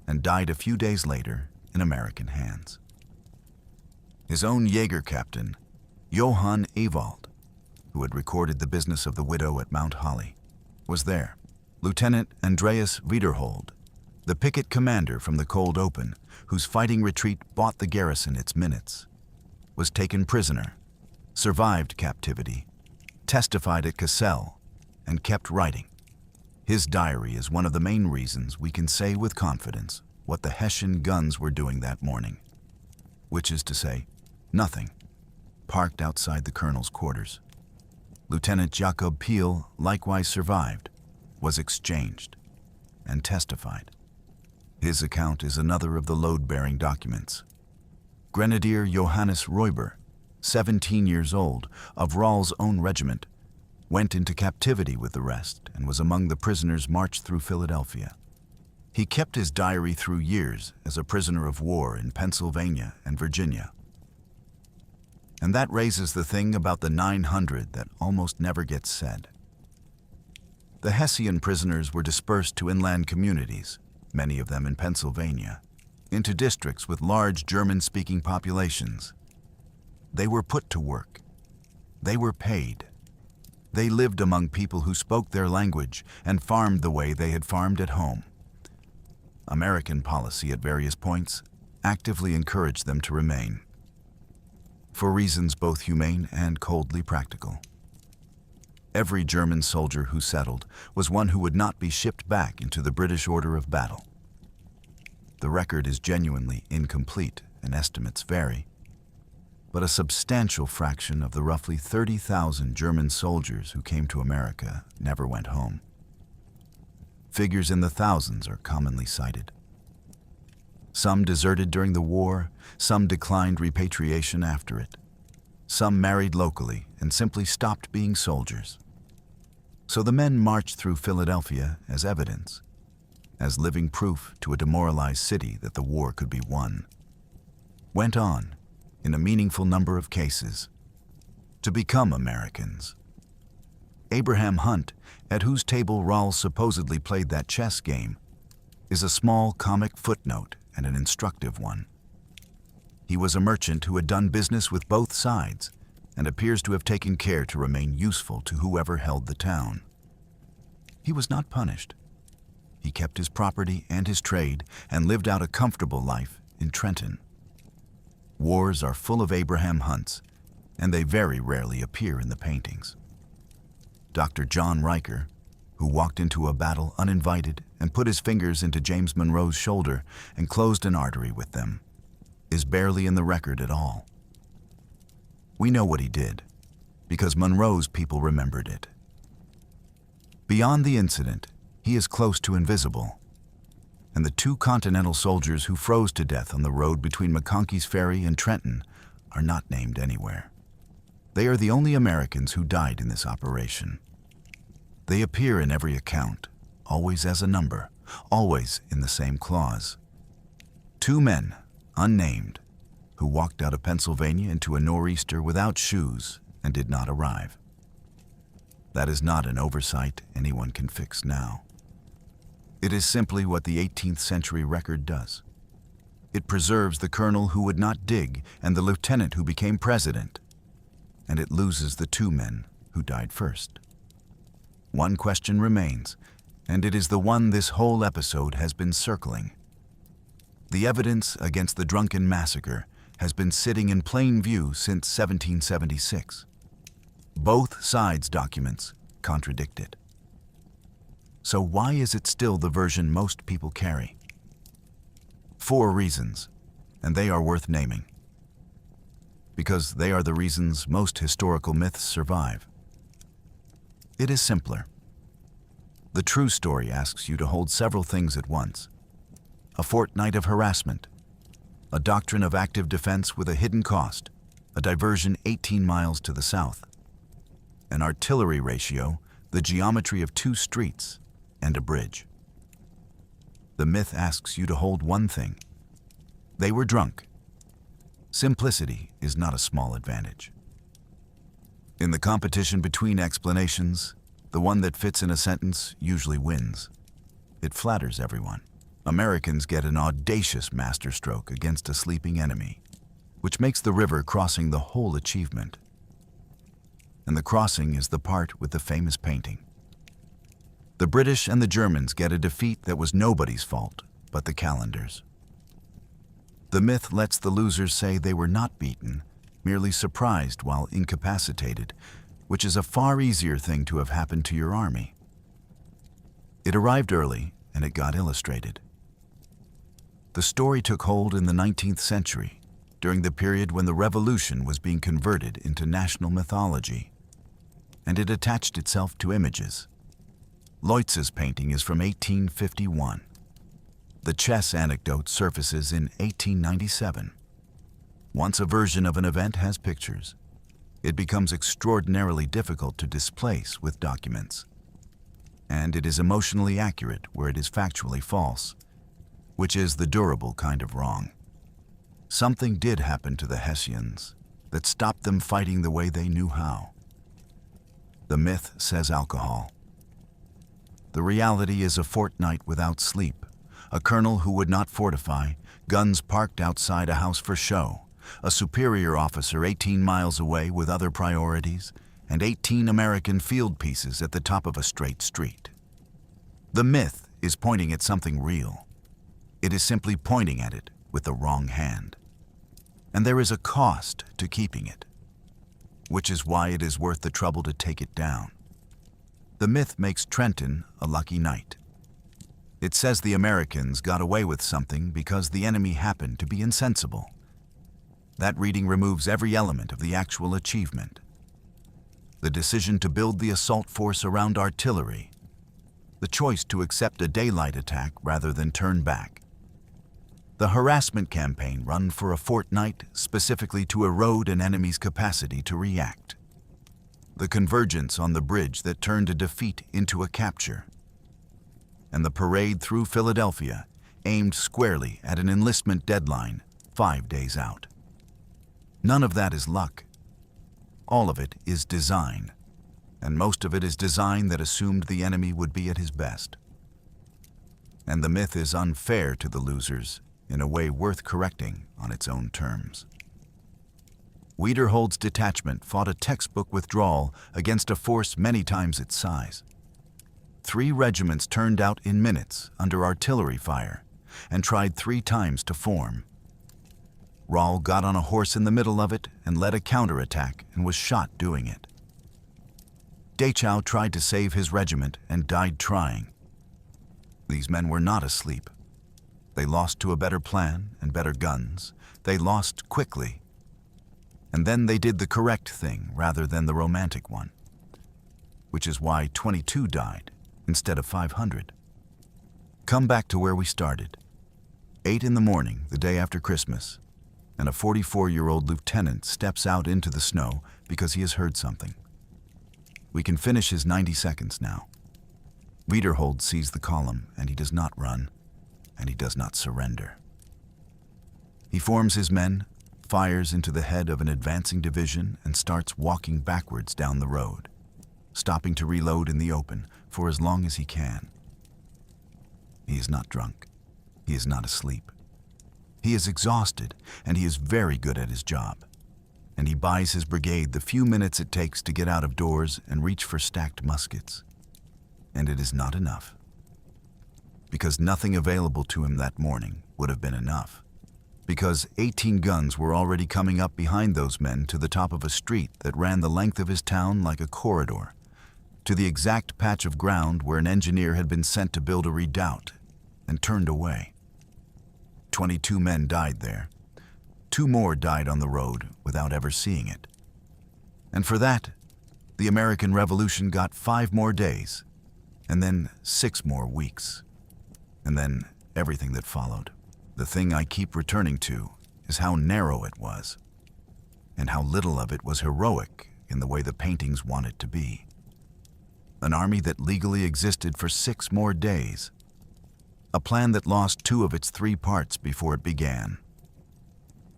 and died a few days later in American hands. His own Jaeger captain, Johann Ewald, who had recorded the business of the widow at Mount Holly, was there. Lieutenant Andreas Wiederhold, the picket commander from the Cold Open, whose fighting retreat bought the garrison its minutes, was taken prisoner, survived captivity, testified at Cassel, and kept writing. His diary is one of the main reasons we can say with confidence what the Hessian guns were doing that morning, which is to say, nothing, parked outside the colonel's quarters. Lieutenant Jakob Peel likewise survived, was exchanged, and testified. His account is another of the load-bearing documents. Grenadier Johannes Räuber, 17 years old, of Rall's own regiment, went into captivity with the rest and was among the prisoners marched through Philadelphia. He kept his diary through years as a prisoner of war in Pennsylvania and Virginia. And that raises the thing about the 900 that almost never gets said. The Hessian prisoners were dispersed to inland communities, many of them in Pennsylvania, into districts with large German-speaking populations. They were put to work. They were paid. They lived among people who spoke their language and farmed the way they had farmed at home. American policy at various points actively encouraged them to remain, for reasons both humane and coldly practical. Every German soldier who settled was one who would not be shipped back into the British order of battle. The record is genuinely incomplete and estimates vary, but a substantial fraction of the roughly 30,000 German soldiers who came to America never went home. Figures in the thousands are commonly cited. Some deserted during the war, some declined repatriation after it. Some married locally and simply stopped being soldiers. So the men marched through Philadelphia as evidence, as living proof to a demoralized city that the war could be won. Went on, in a meaningful number of cases, to become Americans. Abraham Hunt, at whose table Rawls supposedly played that chess game, is a small comic footnote and an instructive one. He was a merchant who had done business with both sides and appears to have taken care to remain useful to whoever held the town. He was not punished. He kept his property and his trade and lived out a comfortable life in Trenton. Wars are full of Abraham Hunts, and they very rarely appear in the paintings. Dr. John Riker, who walked into a battle uninvited and put his fingers into James Monroe's shoulder and closed an artery with them, is barely in the record at all. We know what he did, because Monroe's people remembered it. Beyond the incident, he is close to invisible, and the 2 Continental soldiers who froze to death on the road between McConkey's Ferry and Trenton are not named anywhere. They are the only Americans who died in this operation. They appear in every account, always as a number, always in the same clause. 2 men, unnamed, who walked out of Pennsylvania into a nor'easter without shoes and did not arrive. That is not an oversight anyone can fix now. It is simply what the 18th century record does. It preserves the colonel who would not dig and the lieutenant who became president, and it loses the 2 men who died first. One question remains, and it is the one this whole episode has been circling. The evidence against the drunken massacre has been sitting in plain view since 1776. Both sides' documents contradict it. So why is it still the version most people carry? 4 reasons, and they are worth naming. Because they are the reasons most historical myths survive. It is simpler. The true story asks you to hold several things at once. A fortnight of harassment, a doctrine of active defense with a hidden cost, a diversion 18 miles to the south, an artillery ratio, the geometry of 2 streets, and a bridge. The myth asks you to hold one thing. They were drunk. Simplicity is not a small advantage. In the competition between explanations, the one that fits in a sentence usually wins. It flatters everyone. Americans get an audacious masterstroke against a sleeping enemy, which makes the river crossing the whole achievement. And the crossing is the part with the famous painting. The British and the Germans get a defeat that was nobody's fault but the calendar's. The myth lets the losers say they were not beaten, merely surprised while incapacitated, which is a far easier thing to have happened to your army. It arrived early, and it got illustrated. The story took hold in the 19th century, during the period when the Revolution was being converted into national mythology, and it attached itself to images. Leutz's painting is from 1851. The chess anecdote surfaces in 1897. Once a version of an event has pictures, it becomes extraordinarily difficult to displace with documents. And it is emotionally accurate where it is factually false, which is the durable kind of wrong. Something did happen to the Hessians, that stopped them fighting the way they knew how. The myth says alcohol. The reality is a fortnight without sleep, a colonel who would not fortify, guns parked outside a house for show, a superior officer 18 miles away with other priorities, and 18 American field pieces at the top of a straight street. The myth is pointing at something real. It is simply pointing at it with the wrong hand. And there is a cost to keeping it, which is why it is worth the trouble to take it down. The myth makes Trenton a lucky night. It says the Americans got away with something because the enemy happened to be insensible. That reading removes every element of the actual achievement. The decision to build the assault force around artillery, the choice to accept a daylight attack rather than turn back, the harassment campaign run for a fortnight specifically to erode an enemy's capacity to react, the convergence on the bridge that turned a defeat into a capture, and the parade through Philadelphia aimed squarely at an enlistment deadline 5 days out. None of that is luck. All of it is design, and most of it is design that assumed the enemy would be at his best. And the myth is unfair to the losers in a way worth correcting on its own terms. Wiederhold's detachment fought a textbook withdrawal against a force many times its size. 3 regiments turned out in minutes under artillery fire and tried 3 times to form. Rahl got on a horse in the middle of it and led a counterattack and was shot doing it. Dachau tried to save his regiment and died trying. These men were not asleep. They lost to a better plan and better guns. They lost quickly. And then they did the correct thing rather than the romantic one, which is why 22 died instead of 500. Come back to where we started. 8 in the morning, the day after Christmas, and a 44-year-old lieutenant steps out into the snow because he has heard something. We can finish his 90 seconds now. Wiederhold sees the column, and he does not run, and he does not surrender. He forms his men, fires into the head of an advancing division, and starts walking backwards down the road, stopping to reload in the open for as long as he can. He is not drunk. He is not asleep. He is exhausted, and he is very good at his job. And he buys his brigade the few minutes it takes to get out of doors and reach for stacked muskets. And it is not enough. Because nothing available to him that morning would have been enough. Because 18 guns were already coming up behind those men to the top of a street that ran the length of his town like a corridor, to the exact patch of ground where an engineer had been sent to build a redoubt and turned away. 22 men died there. 2 more died on the road without ever seeing it. And for that, the American Revolution got 5 more days, and then 6 more weeks, and then everything that followed. The thing I keep returning to is how narrow it was, and how little of it was heroic in the way the paintings want it to be. An army that legally existed for 6 more days. A plan that lost 2 of its 3 parts before it began.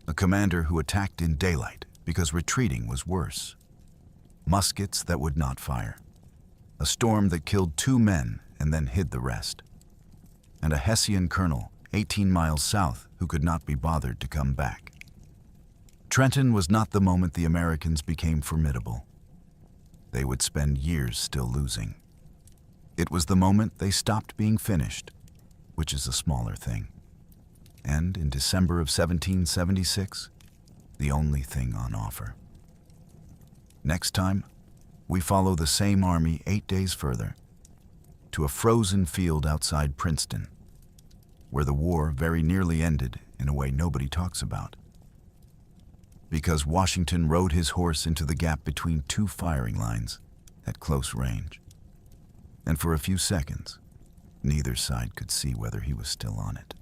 A commander who attacked in daylight because retreating was worse. Muskets that would not fire. A storm that killed 2 men and then hid the rest. And a Hessian colonel 18 miles south who could not be bothered to come back. Trenton was not the moment the Americans became formidable. They would spend years still losing. It was the moment they stopped being finished, which is a smaller thing. And in December of 1776, the only thing on offer. Next time, we follow the same army 8 days further, to a frozen field outside Princeton, where the war very nearly ended in a way nobody talks about. Because Washington rode his horse into the gap between 2 firing lines at close range. And for a few seconds, neither side could see whether he was still on it.